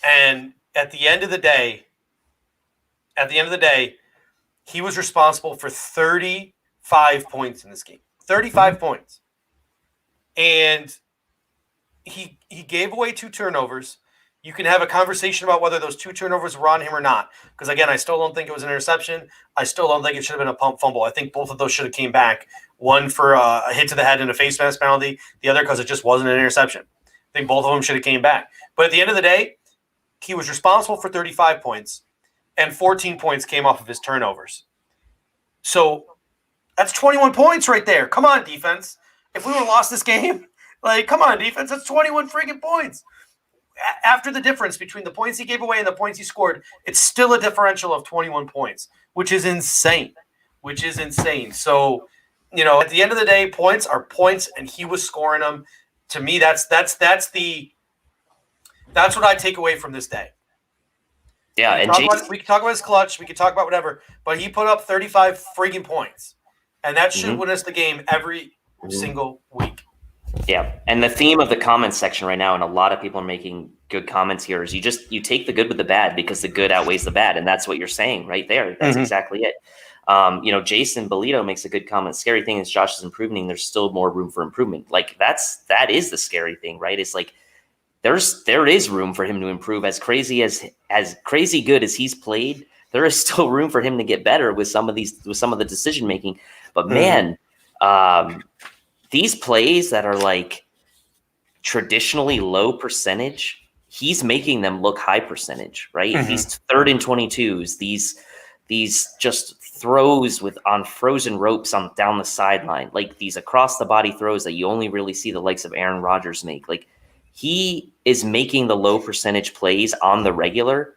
And at the end of the day, he was responsible for 35 points in this game. 35 points. And he gave away 2 turnovers. You can have a conversation about whether those 2 turnovers were on him or not. Because, again, I still don't think it was an interception. I still don't think it should have been a pump fumble. I think both of those should have came back. One for a hit to the head and a face mask penalty. The other because it just wasn't an interception. I think both of them should have came back. But at the end of the day, he was responsible for 35 points. And 14 points came off of his turnovers. So that's 21 points right there. Come on, defense. If we would have lost this game, like, come on, defense. That's 21 freaking points. After the difference between the points he gave away and the points he scored, it's still a differential of 21 points, which is insane. So, at the end of the day, points are points, and he was scoring them. To me, that's what I take away from this day. Yeah, we can talk about his clutch, we can talk about whatever, but he put up 35 freaking points, and that should win us the game every single week. Yeah, and the theme of the comments section right now, and a lot of people are making good comments here, is you take the good with the bad, because the good outweighs the bad, and that's what you're saying right there. That's exactly it. Jason Bolito makes a good comment. Scary thing is Josh is improving. There's still more room for improvement. Like that is the scary thing, right? It's like there is room for him to improve. As crazy good as he's played, there is still room for him to get better with some of the decision making. But man, these plays that are like traditionally low percentage, he's making them look high percentage, right? These 3rd and 22s, these just throws on frozen ropes down the sideline, like these across the body throws that you only really see the likes of Aaron Rodgers make. Like, he is making the low percentage plays on the regular,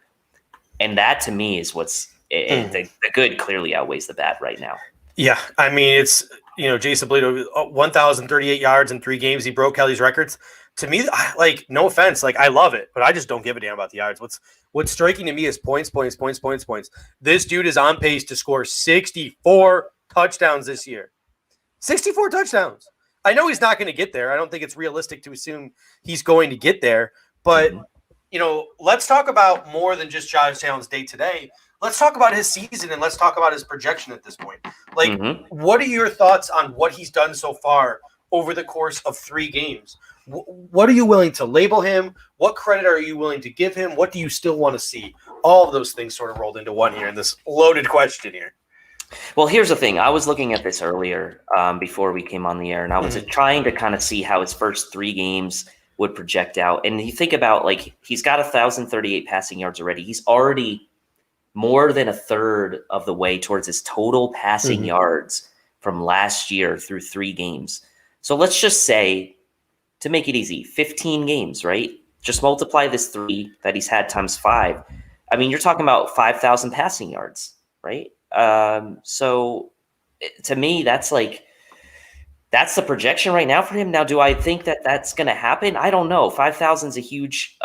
and that to me is what's the good clearly outweighs the bad right now. Yeah, I mean, it's, Jason Polito, 1,038 yards in 3 games. He broke Kelly's records. To me, like, no offense, like, I love it, but I just don't give a damn about the yards. What's striking to me is points. This dude is on pace to score 64 touchdowns this year. 64 touchdowns. I know he's not going to get there. I don't think it's realistic to assume he's going to get there. But, let's talk about more than just Josh Allen's day-to-day. Let's talk about his season, and let's talk about his projection at this point. Like, what are your thoughts on what he's done so far over the course of 3 games? What are you willing to label him? What credit are you willing to give him? What do you still want to see? All of those things sort of rolled into one here in this loaded question here. Well, here's the thing. I was looking at this earlier before we came on the air, and I was trying to kind of see how his first 3 games would project out. And you think about, like, he's got 1,038 passing yards already. He's already more than a third of the way towards his total passing yards from last year through 3 games. So let's just say, to make it easy, 15 games, right? Just multiply this 3 that he's had times 5. I mean, you're talking about 5,000 passing yards, right? So to me, that's the projection right now for him. Now, do I think that that's going to happen? I don't know. 5,000 is a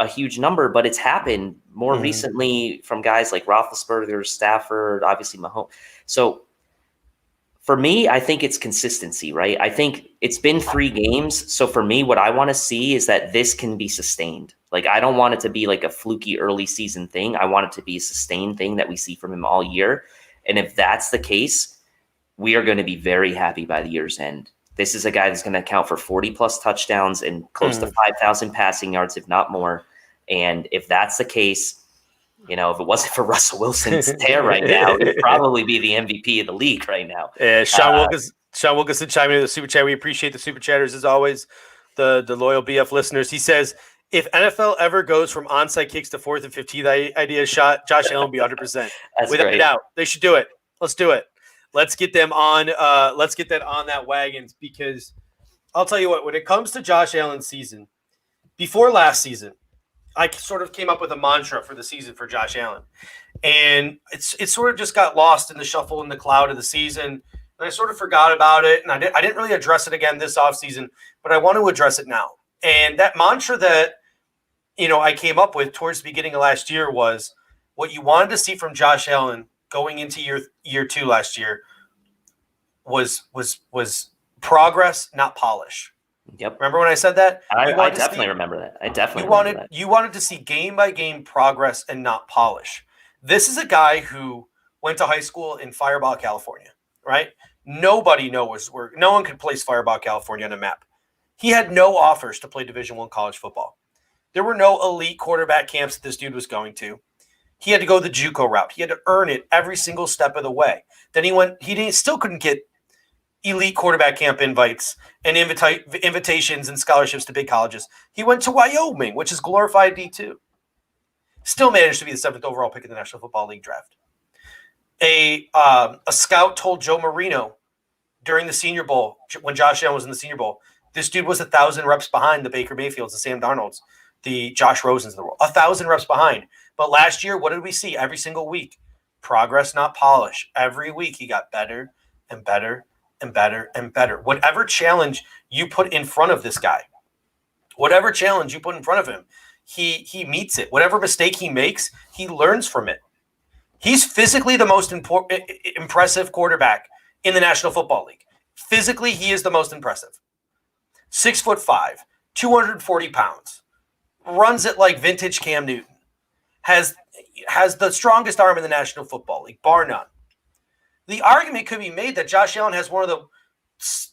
huge number, but it's happened more recently from guys like Roethlisberger, Stafford, obviously Mahomes. So for me, I think it's consistency, right? I think it's been 3 games. So for me, what I want to see is that this can be sustained. Like, I don't want it to be like a fluky early season thing. I want it to be a sustained thing that we see from him all year. And if that's the case, we are going to be very happy by the year's end. This is a guy that's going to account for 40-plus touchdowns and close to 5,000 passing yards, if not more. And if that's the case, if it wasn't for Russell Wilson's tear right now, he'd probably be the MVP of the league right now. Sean Wilkinson chiming in the super chat. We appreciate the super chatters as always, the loyal BF listeners. He says, if NFL ever goes from onside kicks to 4th and 15, the idea shot, Josh Allen will be 100%. Without a doubt. They should do it. Let's do it. Let's get them on. Let's get that on that wagon, because I'll tell you what, when it comes to Josh Allen's season, before last season, I sort of came up with a mantra for the season for Josh Allen. And it sort of just got lost in the shuffle in the cloud of the season. And I sort of forgot about it. And I didn't really address it again this offseason, but I want to address it now. And that mantra that, I came up with towards the beginning of last year was, what you wanted to see from Josh Allen going into year 2 last year was progress, not polish. Yep. Remember when I said that? I definitely remember that. You wanted to see game by game progress and not polish. This is a guy who went to high school in Firebaugh, California, right? Nobody knows where. No one could place Firebaugh, California on a map. He had no offers to play Division I college football. There were no elite quarterback camps that this dude was going to. He had to go the JUCO route. He had to earn it every single step of the way. Then he still couldn't get elite quarterback camp invites and invitations and scholarships to big colleges. He went to Wyoming, which is glorified D2. Still managed to be the 7th overall pick in the National Football League draft. A scout told Joe Marino during the Senior Bowl, when Josh Allen was in the Senior Bowl, this dude was 1,000 reps behind the Baker Mayfields, the Sam Darnolds, the Josh Rosens of the world. 1,000 reps behind. But last year, what did we see every single week? Progress, not polish. Every week he got better and better and better and better. Whatever challenge you put in front of this guy, he meets it. Whatever mistake he makes, he learns from it. He's physically the most impressive quarterback in the National Football League. Physically, he is the most impressive. 6'5", 240 pounds, runs it like vintage Cam Newton, has the strongest arm in the National Football League, bar none. The argument could be made that Josh Allen has one of the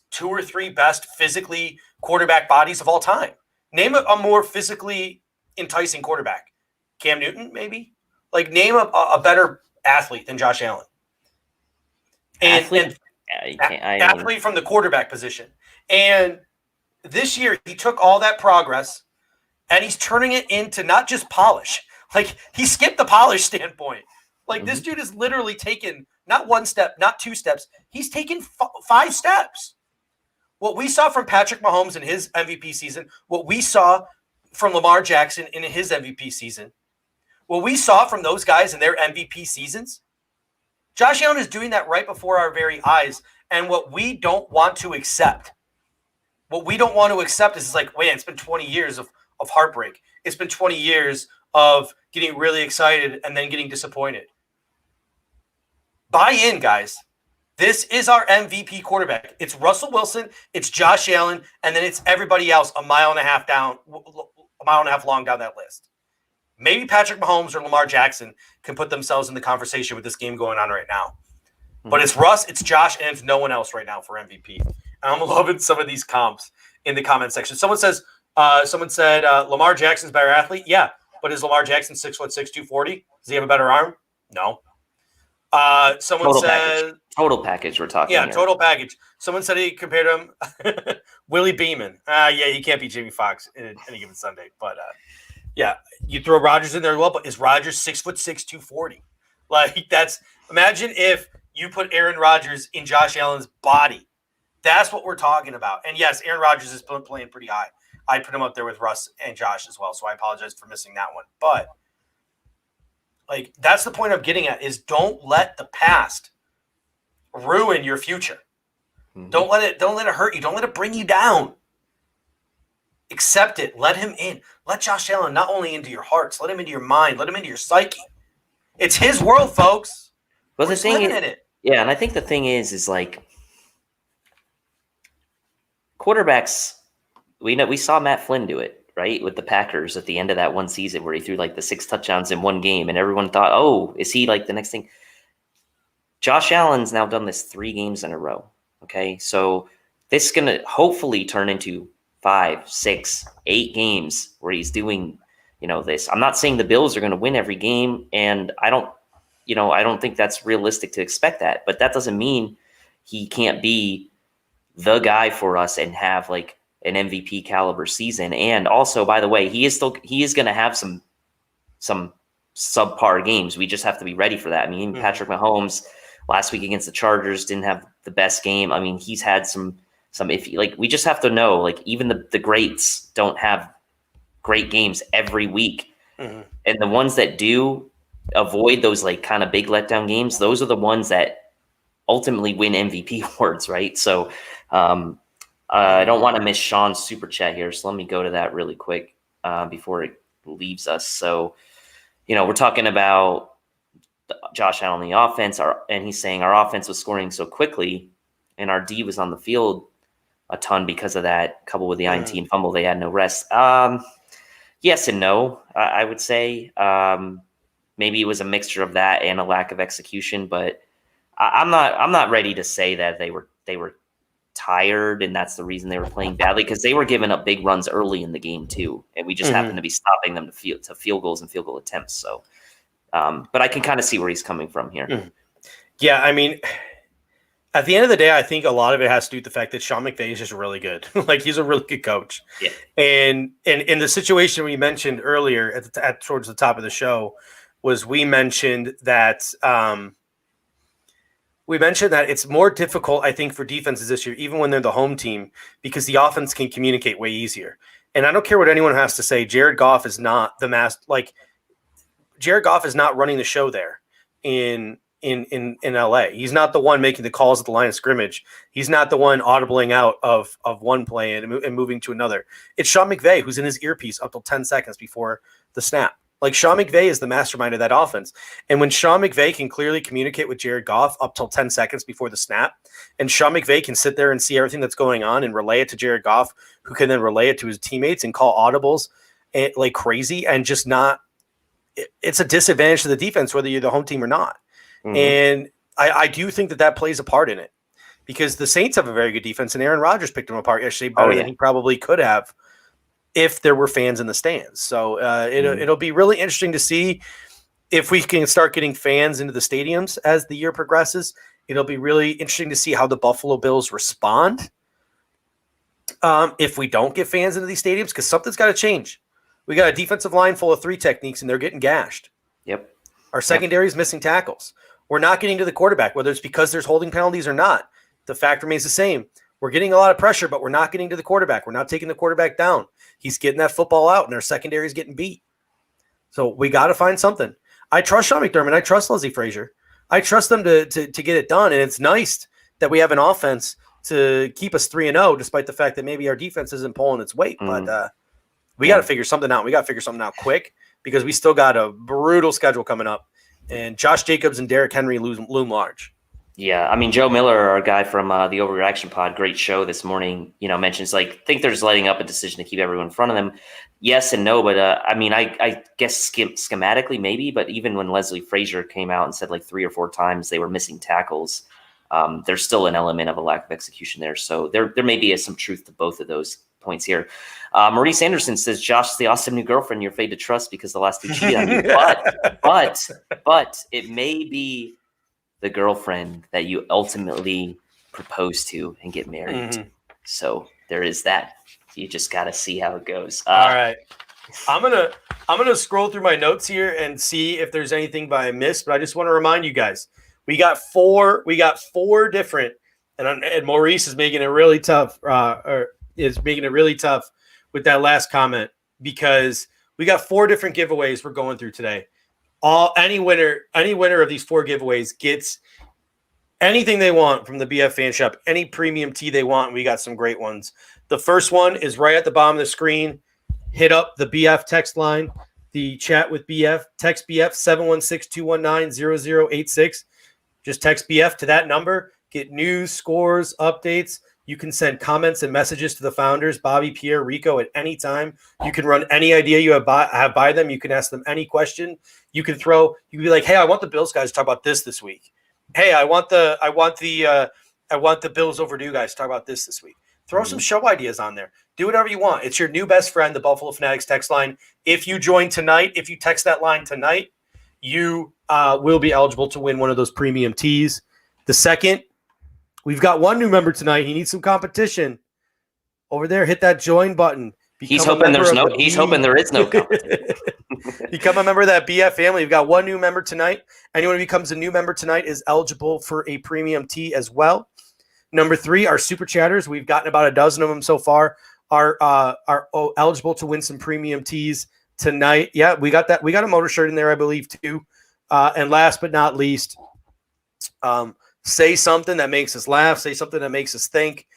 2 or 3 best physically quarterback bodies of all time. Name a more physically enticing quarterback. Cam Newton, maybe? Like, name a better athlete than Josh Allen. Athlete? Athlete from the quarterback position. And this year, he took all that progress and he's turning it into not just polish. Like, he skipped the polish standpoint. Like, this dude has literally taken not one step, not two steps. He's taken 5 steps. What we saw from Patrick Mahomes in his MVP season, what we saw from Lamar Jackson in his MVP season, what we saw from those guys in their MVP seasons, Josh Allen is doing that right before our very eyes. And what we don't want to accept, is like, wait, it's been 20 years of heartbreak. It's been 20 years of getting really excited and then getting disappointed. Buy in, guys. This is our MVP quarterback. It's Russell Wilson, it's Josh Allen, and then it's everybody else a mile and a half long down that list. Maybe Patrick Mahomes or Lamar Jackson can put themselves in the conversation with this game going on right now. But it's Russ, it's Josh, and it's no one else right now for MVP. And I'm loving some of these comps in the comment section. Someone said Lamar Jackson's a better athlete. Yeah, but is Lamar Jackson 6'6", 240? Does he have a better arm? No. Someone said total package. We're talking. Yeah, here. Total package. Someone said he compared him Willie Beeman. Yeah, he can't be Jamie Foxx in any given Sunday. But yeah, you throw Rodgers in there as well. But is Rodgers 6'6", 240? Like, that's, imagine if you put Aaron Rodgers in Josh Allen's body. That's what we're talking about. And yes, Aaron Rodgers is playing pretty high. I put him up there with Russ and Josh as well. So I apologize for missing that one. But like, that's the point I'm getting at, is don't let the past ruin your future. Don't let it hurt you. Don't let it bring you down. Accept it. Let him in. Let Josh Allen not only into your hearts, let him into your mind, let him into your psyche. It's his world, folks. Well, We're the thing living is, in it. yeah, and I think the thing is like quarterbacks. We saw Matt Flynn do it, right, with the Packers at the end of that one season where he threw like the 6 touchdowns in one game, and everyone thought, oh, is he like the next thing? Josh Allen's now done this 3 games in a row. Okay, so this is going to hopefully turn into 5, 6, 8 games where he's doing, this. I'm not saying the Bills are going to win every game, and I don't think that's realistic to expect that. But that doesn't mean he can't be the guy for us and have like an MVP caliber season. And also, by the way, he is going to have some subpar games. We just have to be ready for that. I mean, Patrick Mahomes last week against the Chargers didn't have the best game. I mean, he's had some iffy. Like, we just have to know, like, even the greats don't have great games every week. And the ones that do, avoid those like kind of big letdown games. Those are the ones that ultimately win MVP awards, right? So I don't want to miss Sean's super chat here. So let me go to that really quick before it leaves us. So, we're talking about Josh Allen, the offense, and he's saying our offense was scoring so quickly and our D was on the field a ton because of that, coupled with the INT fumble. They had no rest. Yes and no, I would say. Maybe it was a mixture of that and a lack of execution, but I'm not ready to say that they were tired and that's the reason they were playing badly, because they were giving up big runs early in the game too, and we just happened to be stopping them to field goals and field goal attempts. So, but I can kind of see where he's coming from here. Yeah, I mean, at the end of the day, I think a lot of it has to do with the fact that Sean McVay is just really good. Like, he's a really good coach. Yeah. And in the situation we mentioned earlier towards the top of the show, we mentioned that it's more difficult, I think, for defenses this year, even when they're the home team, because the offense can communicate way easier. And I don't care what anyone has to say. Jared Goff is not Jared Goff is not running the show there in LA. He's not the one making the calls at the line of scrimmage. He's not the one audibling out of one play and moving to another. It's Sean McVay who's in his earpiece up till 10 seconds before the snap. Like, Sean McVay is the mastermind of that offense. And when Sean McVay can clearly communicate with Jared Goff up till 10 seconds before the snap, and Sean McVay can sit there and see everything that's going on and relay it to Jared Goff, who can then relay it to his teammates and call audibles like crazy, and just not – it's a disadvantage to the defense whether you're the home team or not. And I do think that plays a part in it, because the Saints have a very good defense, and Aaron Rodgers picked them apart yesterday better than he probably could have if there were fans in the stands. So it'll be really interesting to see if we can start getting fans into the stadiums as the year progresses. It'll be really interesting to see how the Buffalo Bills respond if we don't get fans into these stadiums, because something's got to change. We got a defensive line full of 3 techniques, and they're getting gashed. Yep. Our secondary is missing tackles. We're not getting to the quarterback, whether it's because there's holding penalties or not. The fact remains the same. We're getting a lot of pressure, but we're not getting to the quarterback. We're not taking the quarterback down. He's getting that football out, and our secondary is getting beat. So we got to find something. I trust Sean McDermott. I trust Leslie Frazier. I trust them to get it done, and it's nice that we have an offense to keep us 3-0, despite the fact that maybe our defense isn't pulling its weight. But we got to figure something out. We got to figure something out quick because we still got a brutal schedule coming up, and Josh Jacobs and Derrick Henry loom large. Yeah, I mean, Joe Miller, our guy from the Overreaction Pod, great show this morning, mentions think they're just lighting up a decision to keep everyone in front of them. Yes and no, but I mean, I guess schematically maybe, but even when Leslie Frazier came out and said 3 or 4 times they were missing tackles, there's still an element of a lack of execution there. So there may be some truth to both of those points here. Maurice Anderson says, Josh is the awesome new girlfriend you're afraid to trust because the last 2 cheated on you. But it may be the girlfriend that you ultimately propose to and get married to. So there is that. You just got to see how it goes. All right. I'm gonna scroll through my notes here and see if there's anything I missed, but I just want to remind you guys, we got four different, and Maurice is making it really tough, with that last comment, because we got 4 different giveaways we're going through today. Any winner of these 4 giveaways gets anything they want from the BF Fan Shop, any premium tea they want. We got some great ones. The first one is right at the bottom of the screen. Hit up the BF text line, the chat with BF. Text BF 716-219-0086. Just text BF to that number. Get news, scores, updates. You can send comments and messages to the founders, Bobby, Pierre, Rico, at any time. You can run any idea you have by them. You can ask them any question. You can be like, hey, I want the Bills guys to talk about this week. Hey, I want the Bills overdue guys to talk about this week. Throw some show ideas on there. Do whatever you want. It's your new best friend, the Buffalo Fanatics text line. If you join tonight, if you text that line tonight, you will be eligible to win one of those premium teas. The second, we've got one new member tonight. He needs some competition. Over there, hit that join button. He's hoping there is no competition. Become a member of that BF family. We've got one new member tonight. Anyone who becomes a new member tonight is eligible for a premium tea as well. Number 3, our super chatters. We've gotten about a dozen of them so far. Are eligible to win some premium teas tonight. Yeah, we got that. We got a motor shirt in there, I believe, too. And last but not least, say something that makes us laugh. Say something that makes us think.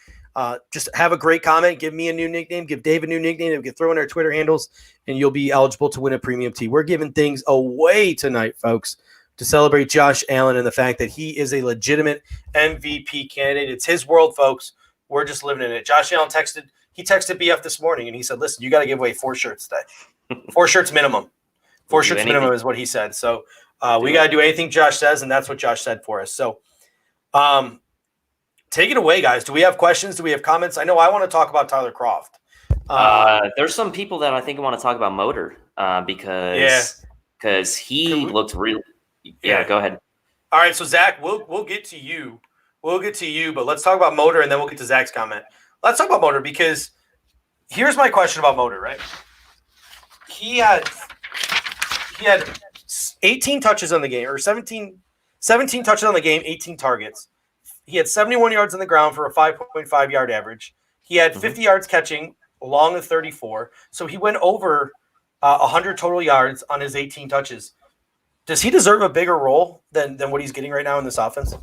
Just have a great comment. Give me a new nickname. Give Dave a new nickname. We can throw in our Twitter handles, and you'll be eligible to win a premium tea. We're giving things away tonight, folks, to celebrate Josh Allen and the fact that he is a legitimate MVP candidate. It's his world, folks. We're just living in it. Josh Allen texted BF this morning, and he said, listen, you got to give away 4 shirts today. 4 shirts minimum. 4 shirts minimum is what he said. So we got to do anything Josh says, and that's what Josh said for us. So take it away, guys. Do we have questions? Do we have comments? I know I want to talk about Tyler Croft. There's some people that I think want to talk about Motor because he looked really – yeah, go ahead. All right, so Zach, we'll get to you. But let's talk about Motor, and then we'll get to Zach's comment. Let's talk about Motor, because here's my question about Motor, right? He had 18 touches on the game, or 17 touches on the game, 18 targets. He had 71 yards on the ground for a 5.5 yard average. He had 50 yards catching, along with 34. So he went over 100 total yards on his 18 touches. Does he deserve a bigger role than what he's getting right now in this offense?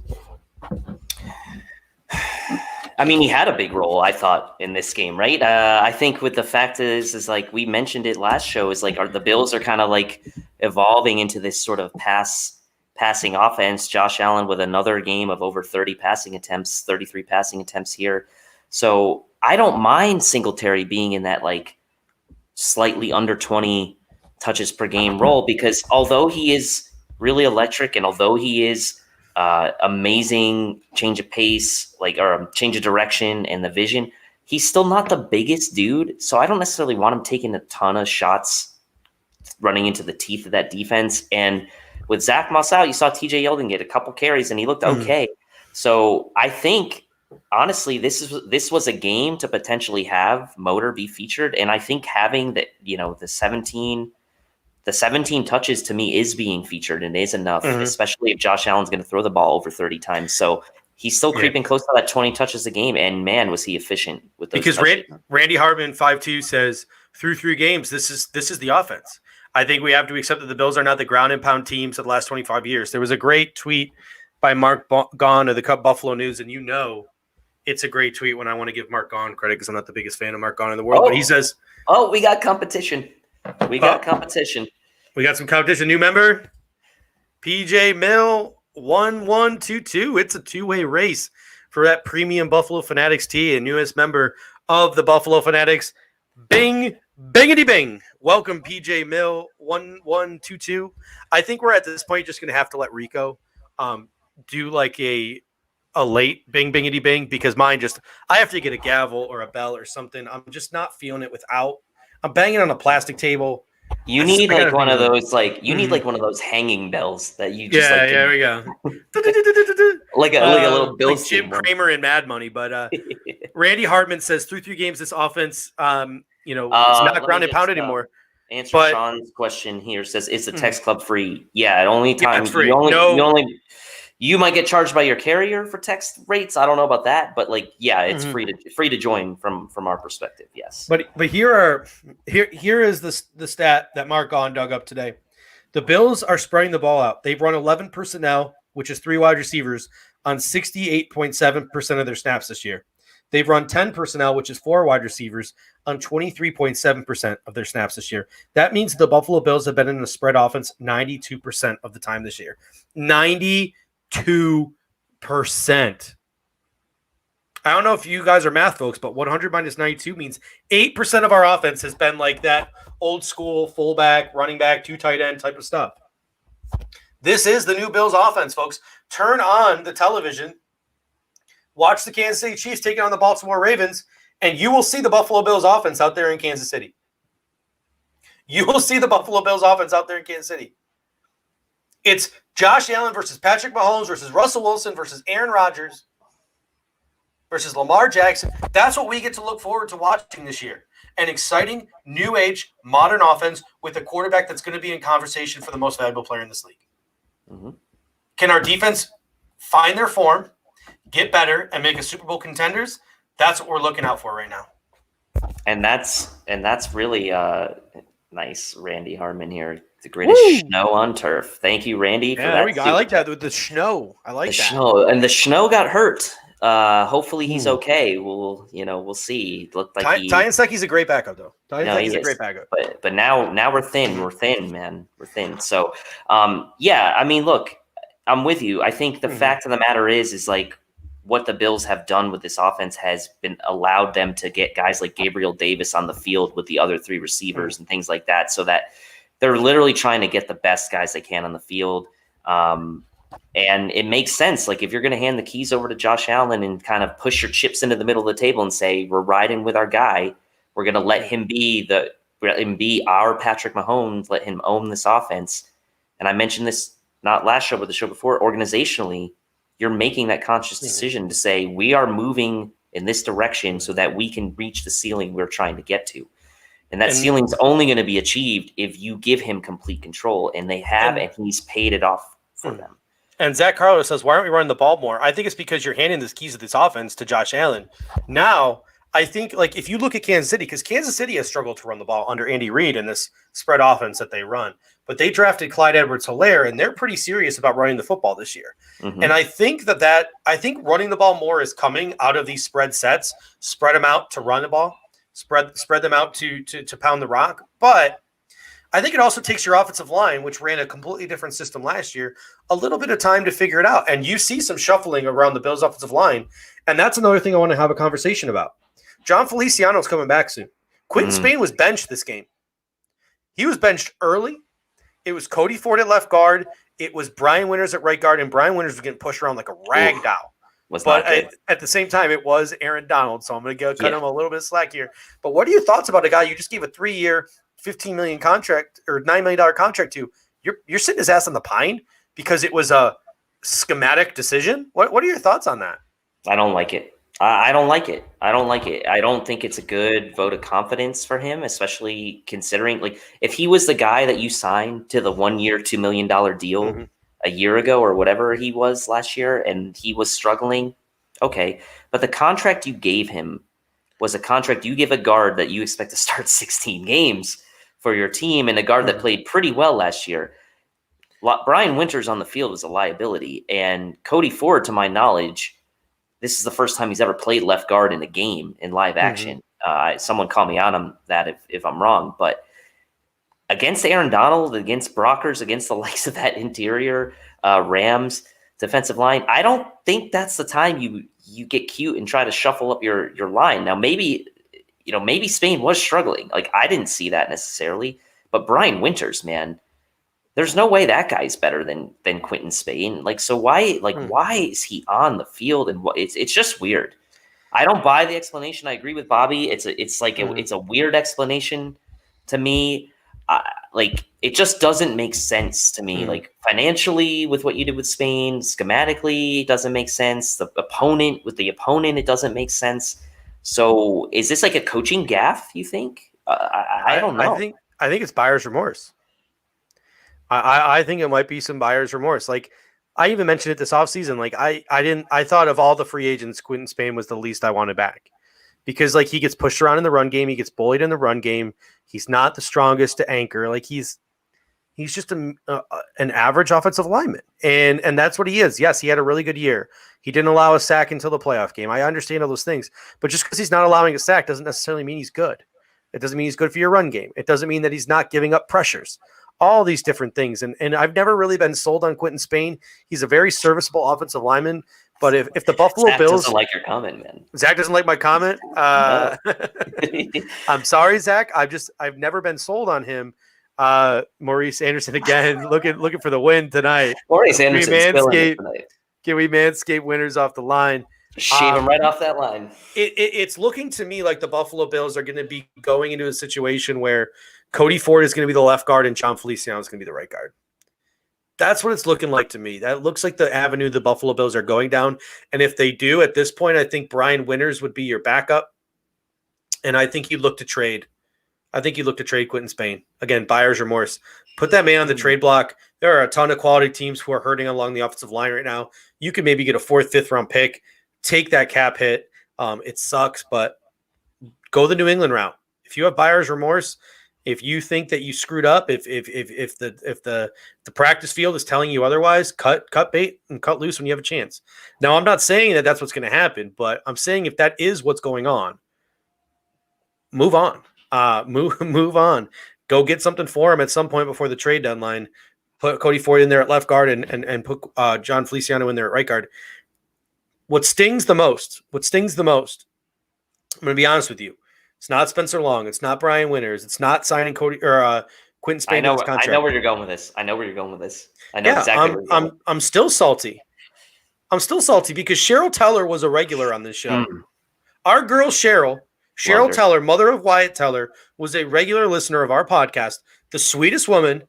I mean, he had a big role, I thought, in this game, right? I think with the fact is like we mentioned it last show, is like the Bills are kind of like evolving into this sort of passing offense. Josh Allen with another game of over 30 passing attempts, 33 passing attempts here. So I don't mind Singletary being in that like slightly under 20 touches per game role, because although he is really electric and although he is amazing change of pace, or change of direction and the vision, he's still not the biggest dude, so I don't necessarily want him taking a ton of shots running into the teeth of that defense. And with Zach Moss out, you saw TJ Yeldon get a couple carries, and he looked okay. So I think, honestly, this was a game to potentially have Motor be featured, and I think having the 17 touches to me is being featured and is enough, especially if Josh Allen's going to throw the ball over 30 times. So he's still creeping close to that 20 touches a game, and man, was he efficient with those. Because Randy Hartman 5'2" says through 3 games, this is the offense. I think we have to accept that the Bills are not the ground and pound teams of the last 25 years. There was a great tweet by Mark Gaughan of the Buffalo News, and it's a great tweet when I want to give Mark Gaughan credit because I'm not the biggest fan of Mark Gaughan in the world. But he says, we got competition. We got competition. We got some competition. New member, PJ Mill 1122. It's a 2-way race for that premium Buffalo Fanatics tee. A newest member of the Buffalo Fanatics. Bing, bingity bing. Welcome, PJ Mill 1122. I think we're at this point just going to have to let Rico do like a late bing bingity bing because I have to get a gavel or a bell or something. I'm just not feeling it without. I'm banging on a plastic table. You need like one of those need like one of those hanging bells that you just there we go. like a little bill like Jim Cramer in Mad Money. But Randy Hartman says through 3 games this offense it's not ground and pound anymore. Answer Sean's question here. Says is the text club free? Yeah, only time it's free. You might get charged by your carrier for text rates. I don't know about that, but it's free to join from our perspective. Yes. But here is the stat that Mark Gaughan dug up today. The Bills are spreading the ball out. They've run 11 personnel, which is 3 wide receivers, on 68.7% of their snaps this year. They've run 10 personnel, which is 4 wide receivers, on 23.7% of their snaps this year. That means the Buffalo Bills have been in the spread offense 92% of the time this year. 92%. I don't know if you guys are math folks, but 100 minus 92 means 8% of our offense has been like that old school fullback, running back, 2 tight end type of stuff. This is the new Bills offense, folks. Turn on the television, watch the Kansas City Chiefs taking on the Baltimore Ravens, and you will see the Buffalo Bills offense out there in Kansas City. You will see the Buffalo Bills offense out there in Kansas City. It's Josh Allen versus Patrick Mahomes versus Russell Wilson versus Aaron Rodgers versus Lamar Jackson. That's what we get to look forward to watching this year. An exciting, new age, modern offense with a quarterback that's going to be in conversation for the most valuable player in this league. Mm-hmm. Can our defense find their form, get better, and make us Super Bowl contenders? That's what we're looking out for right now. And that's really nice, Randy Hartman here. The greatest snow on turf. Thank you, Randy. For that there we go. I like that with the snow. I like that. Snow. And the snow got hurt. Hopefully he's okay. We'll see. It looked like Ty Secchi's a great backup, though. He's a great backup. But now we're thin. We're thin, man. We're thin. So, I mean, look, I'm with you. I think the fact of the matter is like what the Bills have done with this offense has been allowed them to get guys like Gabriel Davis on the field with the other 3 receivers and things like that, so that they're literally trying to get the best guys they can on the field. And it makes sense. Like if you're going to hand the keys over to Josh Allen and kind of push your chips into the middle of the table and say, we're riding with our guy, we're going to let him be our Patrick Mahomes, let him own this offense. And I mentioned this not last show, but the show before, organizationally, you're making that conscious decision to say, we are moving in this direction so that we can reach the ceiling we're trying to get to. And that ceiling's only going to be achieved if you give him complete control, and they have, and he's paid it off for them. And Zach Carlos says, why aren't we running the ball more? I think it's because you're handing the keys of this offense to Josh Allen. Now, I think, like, if you look at Kansas City, because Kansas City has struggled to run the ball under Andy Reid in this spread offense that they run, but they drafted Clyde Edwards-Helaire, and they're pretty serious about running the football this year. Mm-hmm. And I think I think running the ball more is coming out of these spread sets, spread them out to run the ball, spread them out to pound the rock. But I think it also takes your offensive line, which ran a completely different system last year, a little bit of time to figure it out. And you see some shuffling around the Bills' offensive line. And that's another thing I want to have a conversation about. John Feliciano's coming back soon. Quentin Spain was benched this game. He was benched early. It was Cody Ford at left guard. It was Brian Winters at right guard, and Brian Winters was getting pushed around like a rag doll. was But not good. at the same time, it was Aaron Donald, so I'm going to go cut Yeah. him a little bit of slack here. But what are your thoughts about a guy you just gave a 3-year, $15 million contract or $9 million contract to? You're sitting his ass on the pine because it was a schematic decision. What are your thoughts on that? I don't like it. I don't like it. I don't like it. I don't think it's a good vote of confidence for him, especially considering like if he was the guy that you signed to the 1-year, $2 million deal a year ago or whatever he was last year, and he was struggling. Okay. But the contract you gave him was a contract you give a guard that you expect to start 16 games for your team, and a guard that played pretty well last year. Brian Winters on the field was a liability, and Cody Ford, to my knowledge, this is the first time he's ever played left guard in a game in live action. Someone call me out on that if I'm wrong, but against Aaron Donald, against Brockers, against the likes of that interior Rams defensive line, I don't think that's the time you get cute and try to shuffle up your line. Now, maybe Spain was struggling. Like, I didn't see that necessarily, but Brian Winters, man, there's no way that guy's better than Quentin Spain. Like, so why is he on the field? And it's just weird. I don't buy the explanation. I agree with Bobby. It's a weird explanation to me. Like, it just doesn't make sense to me. Like, financially, with what you did with Spain, schematically, it doesn't make sense. The opponent, it doesn't make sense. So, is this like a coaching gaffe, you think? I don't know. I think it's buyer's remorse. I think it might be some buyer's remorse. Like, I even mentioned it this offseason. Like, I thought of all the free agents, Quentin Spain was the least I wanted back. Because, like, he gets pushed around in the run game. He gets bullied in the run game. He's not the strongest to anchor. Like, he's just an average offensive lineman. And that's what he is. Yes, he had a really good year. He didn't allow a sack until the playoff game. I understand all those things. But just because he's not allowing a sack doesn't necessarily mean he's good. It doesn't mean he's good for your run game. It doesn't mean that he's not giving up pressures. All these different things. And I've never really been sold on Quentin Spain. He's a very serviceable offensive lineman. But if the Buffalo Zach Bills doesn't like your comment, man. Zach doesn't like my comment. No. I'm sorry, Zach. I've never been sold on him. Maurice Anderson again, looking for the win tonight. Maurice Anderson's still in it tonight. Can we manscape winners off the line? Shave him right off that line. It's looking to me like the Buffalo Bills are going to be going into a situation where Cody Ford is going to be the left guard and John Feliciano is going to be the right guard. That's what it's looking like to me. That looks like the avenue the Buffalo Bills are going down. And if they do, at this point, I think Brian Winters would be your backup. And I think you'd look to trade. Quentin Spain. Again, buyer's remorse. Put that man on the trade block. There are a ton of quality teams who are hurting along the offensive line right now. You could maybe get a 4th, 5th round pick. Take that cap hit. It sucks, but go the New England route. If you have buyer's remorse, if you think that you screwed up, if the practice field is telling you otherwise, cut bait and cut loose when you have a chance. Now, I'm not saying that that's what's going to happen, but I'm saying if that is what's going on, move on. Move on. Go get something for him at some point before the trade deadline. Put Cody Ford in there at left guard and put John Feliciano in there at right guard. What stings the most, I'm going to be honest with you. It's not Spencer Long. It's not Brian Winters. It's not signing Cody or Quentin Spain to his contract. I know where you're going with this. I know exactly where you're going. I'm still salty. Because Cheryl Teller was a regular on this show. Our girl Cheryl Teller, mother of Wyatt Teller, was a regular listener of our podcast. The sweetest woman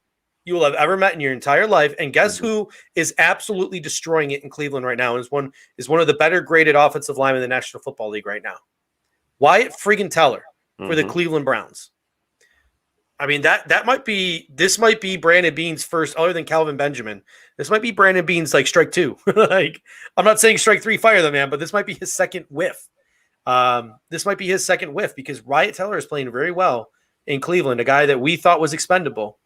you will have ever met in your entire life. And guess who is absolutely destroying it in Cleveland right now? Is one of the better graded offensive linemen in the National Football League right now. Wyatt friggin' Teller for the Cleveland Browns. I mean, this might be Brandon Beane's first, other than Calvin Benjamin. This might be Brandon Beane's like strike 2. Like, I'm not saying strike 3, fire the man, but this might be his second whiff. Because Wyatt Teller is playing very well in Cleveland, a guy that we thought was expendable.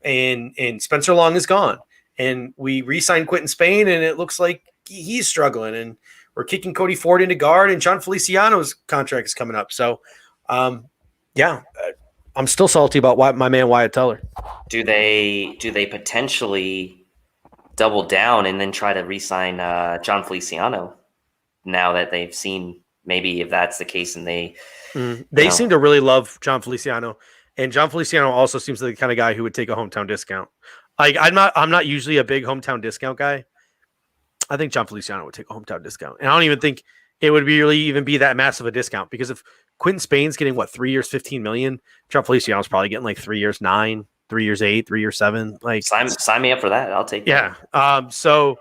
And Spencer Long is gone. And we re-signed Quentin Spain, and it looks like he's struggling. And we're kicking Cody Ford into guard, and John Feliciano's contract is coming up. So, I'm still salty about my man Wyatt Teller. Do they potentially double down and then try to re-sign John Feliciano now that they've seen maybe if that's the case and they seem to really love John Feliciano, and John Feliciano also seems like the kind of guy who would take a hometown discount. Like, I'm not usually a big hometown discount guy. I think John Feliciano would take a hometown discount. And I don't even think it would really even be that massive a discount, because if Quentin Spain's getting 3 years, 15 million, John Feliciano's probably getting 3 years, 9, 3 years, 8, 3 years, 7. Sign me up for that. I'll take that. Yeah. So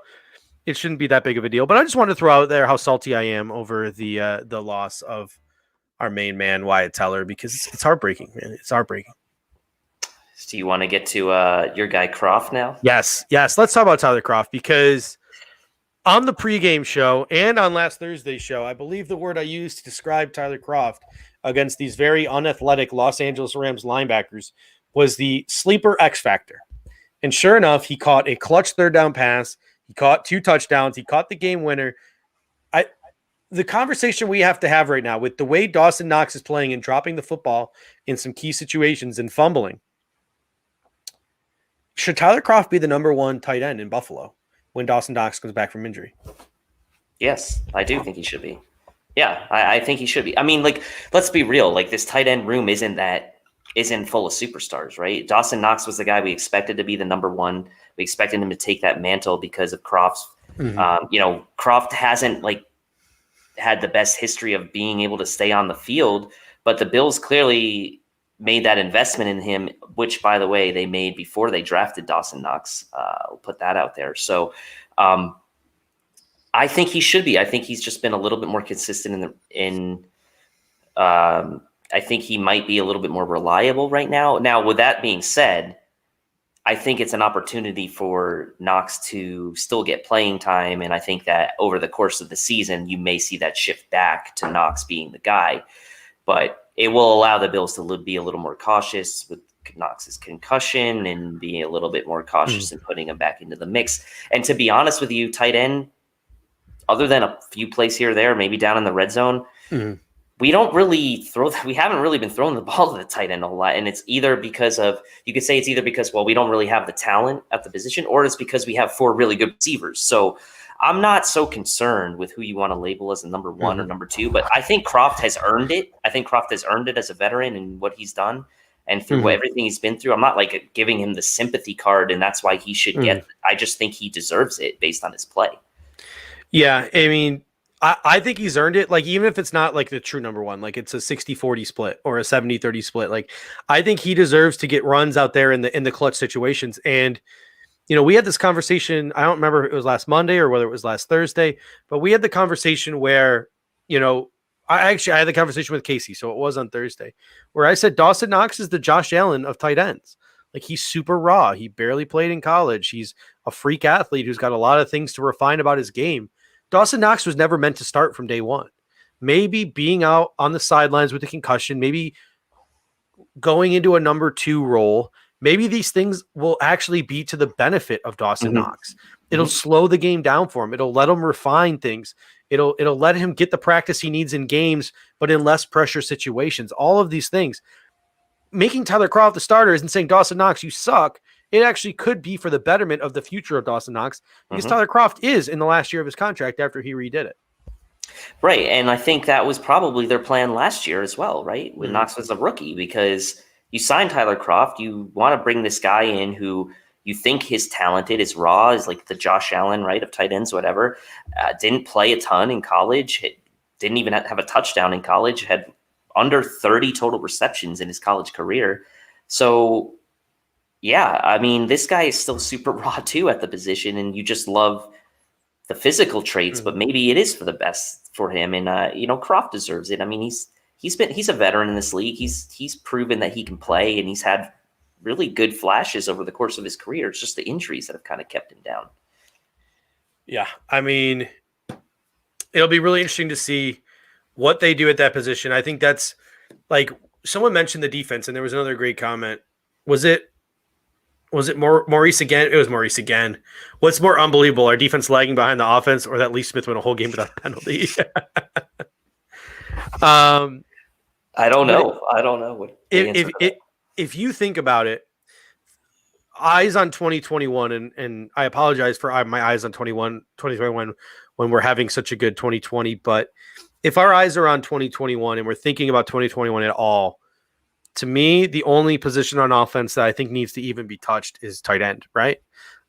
it shouldn't be that big of a deal. But I just wanted to throw out there how salty I am over the loss of our main man, Wyatt Teller, because it's heartbreaking, man. It's heartbreaking. Do you want to get to your guy Croft now? Yes. Let's talk about Tyler Croft, because on the pregame show and on last Thursday's show, I believe the word I used to describe Tyler Croft against these very unathletic Los Angeles Rams linebackers was the sleeper X factor. And sure enough, he caught a clutch third down pass. He caught 2 touchdowns. He caught the game winner. The conversation we have to have right now with the way Dawson Knox is playing and dropping the football in some key situations and fumbling, should Tyler Croft be the number 1 tight end in Buffalo when Dawson Knox comes back from injury? Yes, I do think he should be. Yeah, I think he should be. I mean, let's be real. This tight end room isn't full of superstars, right? Dawson Knox was the guy we expected to be the number 1. We expected him to take that mantle because of Croft's. Croft hasn't had the best history of being able to stay on the field, but the Bills clearly made that investment in him, which, by the way, they made before they drafted Dawson Knox. I'll put that out there. So I think he should be. I think he's just been a little bit more consistent I think he might be a little bit more reliable right now. Now, with that being said, I think it's an opportunity for Knox to still get playing time. And I think that over the course of the season, you may see that shift back to Knox being the guy. But it will allow the Bills to be a little more cautious with Knox's concussion and being a little bit more cautious in putting him back into the mix. And to be honest with you, tight end, other than a few plays here or there, maybe down in the red zone, we haven't really been throwing the ball to the tight end a whole lot. And it's either because we don't really have the talent at the position, or it's because we have 4 really good receivers. So I'm not so concerned with who you want to label as a number 1 or number 2, but I think Croft has earned it. I think Croft has earned it as a veteran and what he's done and through everything he's been through. I'm not giving him the sympathy card and that's why he should get, I just think he deserves it based on his play. Yeah. I mean, I think he's earned it. Even if it's not the true number 1, it's a 60-40 split or a 70-30 split. I think he deserves to get runs out there in the clutch situations. And, we had this conversation. I don't remember if it was last Monday or whether it was last Thursday, but we had the conversation where, I had the conversation with Casey. So it was on Thursday where I said, Dawson Knox is the Josh Allen of tight ends. He's super raw. He barely played in college. He's a freak athlete who's got a lot of things to refine about his game. Dawson Knox was never meant to start from day 1. Maybe being out on the sidelines with a concussion, maybe going into a number 2 role, maybe these things will actually be to the benefit of Dawson Knox. It'll slow the game down for him. It'll let him refine things. It'll let him get the practice he needs in games, but in less pressure situations. All of these things. Making Tyler Croft the starter isn't saying, Dawson Knox, you suck. It actually could be for the betterment of the future of Dawson Knox, because Tyler Croft is in the last year of his contract after he redid it. Right. And I think that was probably their plan last year as well, right? When Knox was a rookie, because you signed Tyler Croft, you want to bring this guy in who you think is talented, is raw, is the Josh Allen, right, of tight ends, whatever. Didn't play a ton in college, didn't even have a touchdown in college, had under 30 total receptions in his college career. So, yeah, I mean, this guy is still super raw too at the position, and you just love the physical traits, but maybe it is for the best for him. And, Croft deserves it. I mean, he's a veteran in this league. He's proven that he can play, and he's had really good flashes over the course of his career. It's just the injuries that have kind of kept him down. Yeah. I mean, it'll be really interesting to see what they do at that position. I think that's someone mentioned the defense, and there was another great comment. Was it Maurice again? It was Maurice again. What's more unbelievable, our defense lagging behind the offense, or that Lee Smith went a whole game without a penalty? I don't know. I don't know what. If you think about it, eyes on 2021, and I apologize for my eyes on 2021 when we're having such a good 2020. But if our eyes are on 2021 and we're thinking about 2021 at all, to me, the only position on offense that I think needs to even be touched is tight end, right?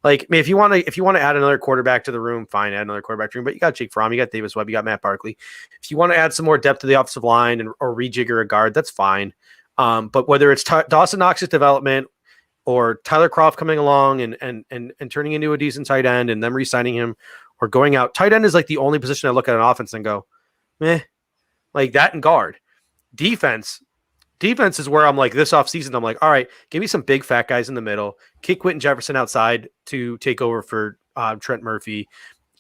Like, I mean, if you want to add another quarterback to the room, fine, add another quarterback to the room. But you got Jake Fromm, you got Davis Webb, you got Matt Barkley. If you want to add some more depth to the offensive line or rejigger a guard, that's fine. But whether it's Dawson Knox's development or Tyler Croft coming along and turning into a decent tight end and them re-signing him or going out, tight end is like the only position I look at an offense and go, meh, like that and guard. Defense is where I'm like, this offseason, I'm like, all right, give me some big fat guys in the middle, kick Quentin Jefferson outside to take over for Trent Murphy.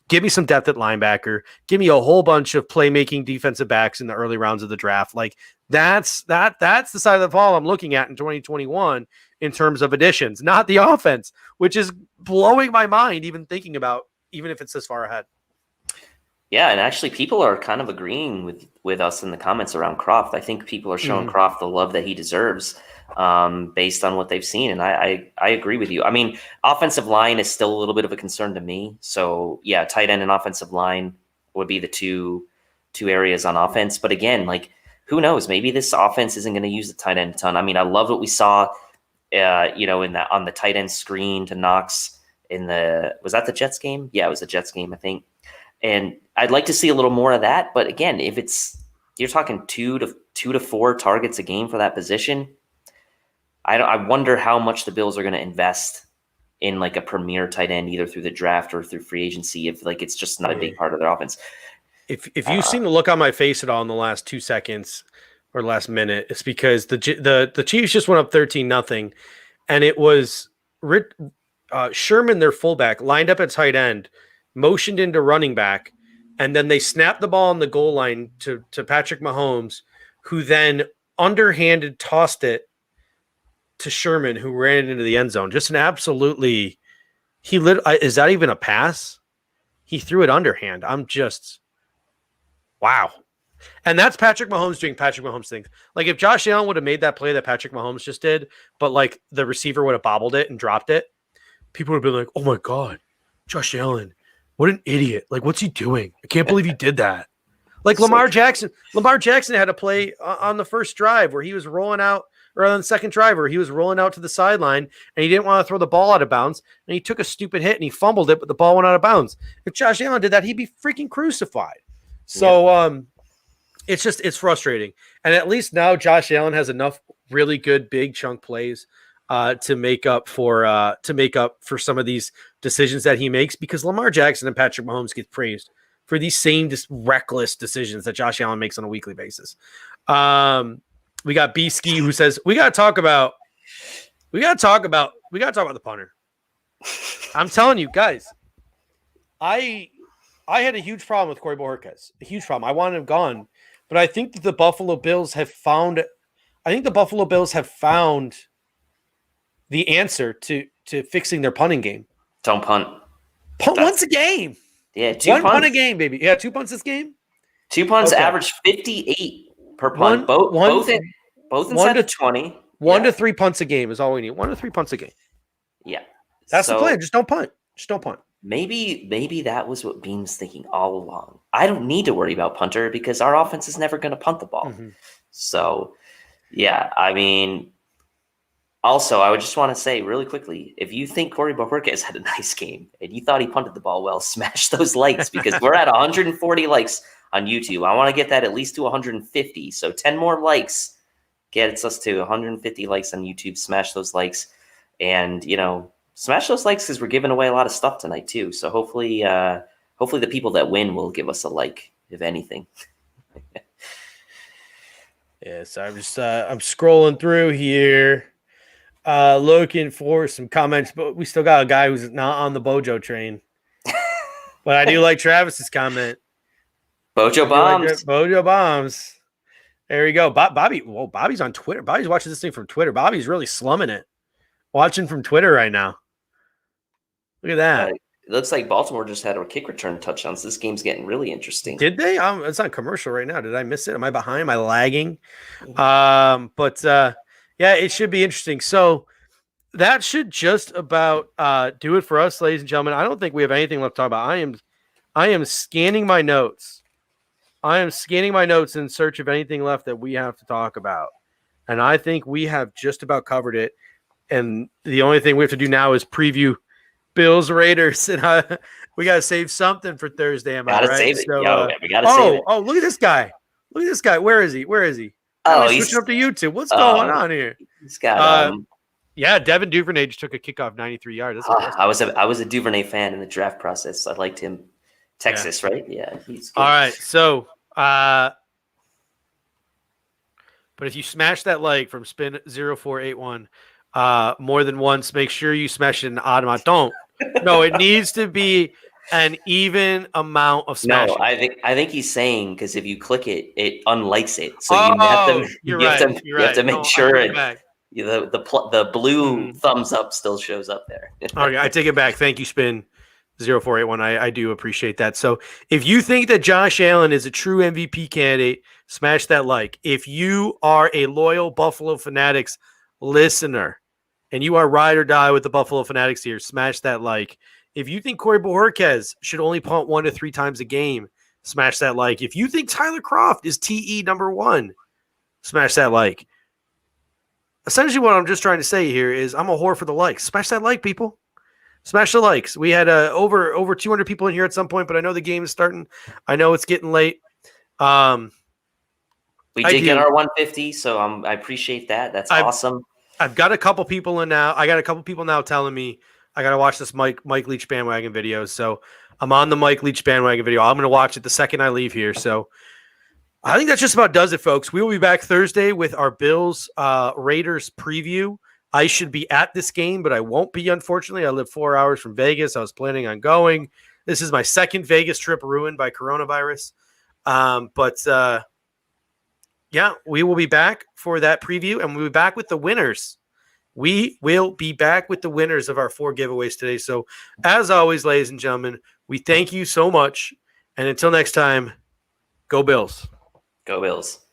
Give me some depth at linebacker. Give me a whole bunch of playmaking defensive backs in the early rounds of the draft. Like that's the side of the ball I'm looking at in 2021 in terms of additions, not the offense, which is blowing my mind even thinking about, even if it's this far ahead. Yeah, and actually people are kind of agreeing with us in the comments around Croft. I think people are showing Croft the love that he deserves based on what they've seen. And I agree with you. I mean, offensive line is still a little bit of a concern to me. So yeah, tight end and offensive line would be the two areas on offense. But again, like who knows? Maybe this offense isn't going to use the tight end a ton. I mean, I love what we saw, on the tight end screen to Knox was that the Jets game? Yeah, it was the Jets game, I think. And I'd like to see a little more of that. But again, if you're talking 2 to 4 targets a game for that position, I wonder how much the Bills are going to invest in like a premier tight end, either through the draft or through free agency, if like it's just not a big part of their offense. If you've seen the look on my face at all in the last 2 seconds or last minute, it's because the Chiefs just went up 13-0, and it was Sherman, their fullback, lined up at tight end, motioned into running back, and then they snapped the ball on the goal line to Patrick Mahomes, who then underhanded tossed it to Sherman, who ran it into the end zone. Just an absolutely is that even a pass? He threw it underhand. I'm just wow. And that's Patrick Mahomes doing Patrick Mahomes things. Like if Josh Allen would have made that play that Patrick Mahomes just did, but like the receiver would have bobbled it and dropped it, people would have been like, oh my God, Josh Allen, what an idiot. Like, what's he doing? I can't believe he did that. Like Lamar Jackson had a play on the first drive where he was rolling out, or on the second drive where he was rolling out to the sideline and he didn't want to throw the ball out of bounds, and he took a stupid hit and he fumbled it, but the ball went out of bounds. If Josh Allen did that, he'd be freaking crucified. So it's frustrating. And at least now Josh Allen has enough really good big chunk plays to make up for some of these decisions that he makes, because Lamar Jackson and Patrick Mahomes get praised for these same reckless decisions that Josh Allen makes on a weekly basis. We got B-Ski who says we gotta talk about the punter. I'm telling you guys, I had a huge problem with Corey Bojorquez. A huge problem. I wanted him gone, but I think that the Buffalo Bills have found the answer to fixing their punting game. Don't punt. Once a game. Yeah, one punt a game, baby. Yeah, 2 punts this game. 2 punts average 58 per punt. Both inside of 20. 1 to 3 punts a game is all we need. 1 to 3 punts a game. Yeah. That's the plan. Just don't punt. Maybe that was what Beam's thinking all along. I don't need to worry about punter because our offense is never going to punt the ball. Mm-hmm. So, yeah, I mean, also, I would just want to say really quickly, if you think Corey Bojorquez had a nice game and you thought he punted the ball well, smash those likes because we're at 140 likes on YouTube. I want to get that at least to 150. So 10 more likes gets us to 150 likes on YouTube. Smash those likes. And, smash those likes because we're giving away a lot of stuff tonight too. So hopefully the people that win will give us a like, if anything. Yes, I'm scrolling through here. Looking for some comments, but we still got a guy who's not on the Bojo train. But I do like Travis's comment. Bojo bombs. Bojo bombs. There you go. Bobby. Whoa, Bobby's on Twitter. Bobby's watching this thing from Twitter. Bobby's really slumming it. Watching from Twitter right now. Look at that. It looks like Baltimore just had a kick return touchdown. So this game's getting really interesting. Did they? It's on commercial right now. Did I miss it? Am I behind? Am I lagging? Yeah, it should be interesting. So that should just about do it for us, ladies and gentlemen. I don't think we have anything left to talk about. I am scanning my notes. In search of anything left that we have to talk about. And I think we have just about covered it. And the only thing we have to do now is preview Bills Raiders, and we gotta save something for Thursday. Am I Gotta right? save it. So, Yo, we gotta save it. Oh, look at this guy! Look at this guy. Where is he? Oh, he's he's switching up to YouTube. What's going on here? He's got Yeah, Devin Duvernay just took a kickoff 93 yards. That's I was a Duvernay fan in the draft process. I liked him. Texas, right? Yeah, he's good. All right. So, but if you smash that like from spin 0481 more than once, make sure you smash it in automat. Don't. No, it needs to be an even amount of smashing. No, I think he's saying because if you click it, it unlikes it. So you have to make sure the blue thumbs up still shows up there. Okay, I take it back. Thank you, Spin 0481. I do appreciate that. So if you think that Josh Allen is a true MVP candidate, smash that like. If you are a loyal Buffalo Fanatics listener and you are ride or die with the Buffalo Fanatics here, smash that like. If you think Corey Bojorquez should only punt 1 to 3 times a game, smash that like. If you think Tyler Kroft is TE number 1, smash that like. Essentially what I'm just trying to say here is I'm a whore for the likes. Smash that like, people. Smash the likes. We had over 200 people in here at some point, but I know the game is starting. I know it's getting late. We did get our 150, so I appreciate that. That's awesome. I've got a couple people in now. I got a couple people now telling me I got to watch this Mike Leach bandwagon video. So I'm on the Mike Leach bandwagon video. I'm going to watch it the second I leave here. So I think that just about does it, folks. We will be back Thursday with our Bills Raiders preview. I should be at this game, but I won't be, unfortunately. I live 4 hours from Vegas. I was planning on going. This is my second Vegas trip ruined by coronavirus. Yeah, we will be back for that preview, and we'll be back with the winners. We will be back with the winners of our 4 giveaways today. So, as always, ladies and gentlemen, we thank you so much. And until next time, go Bills. Go Bills.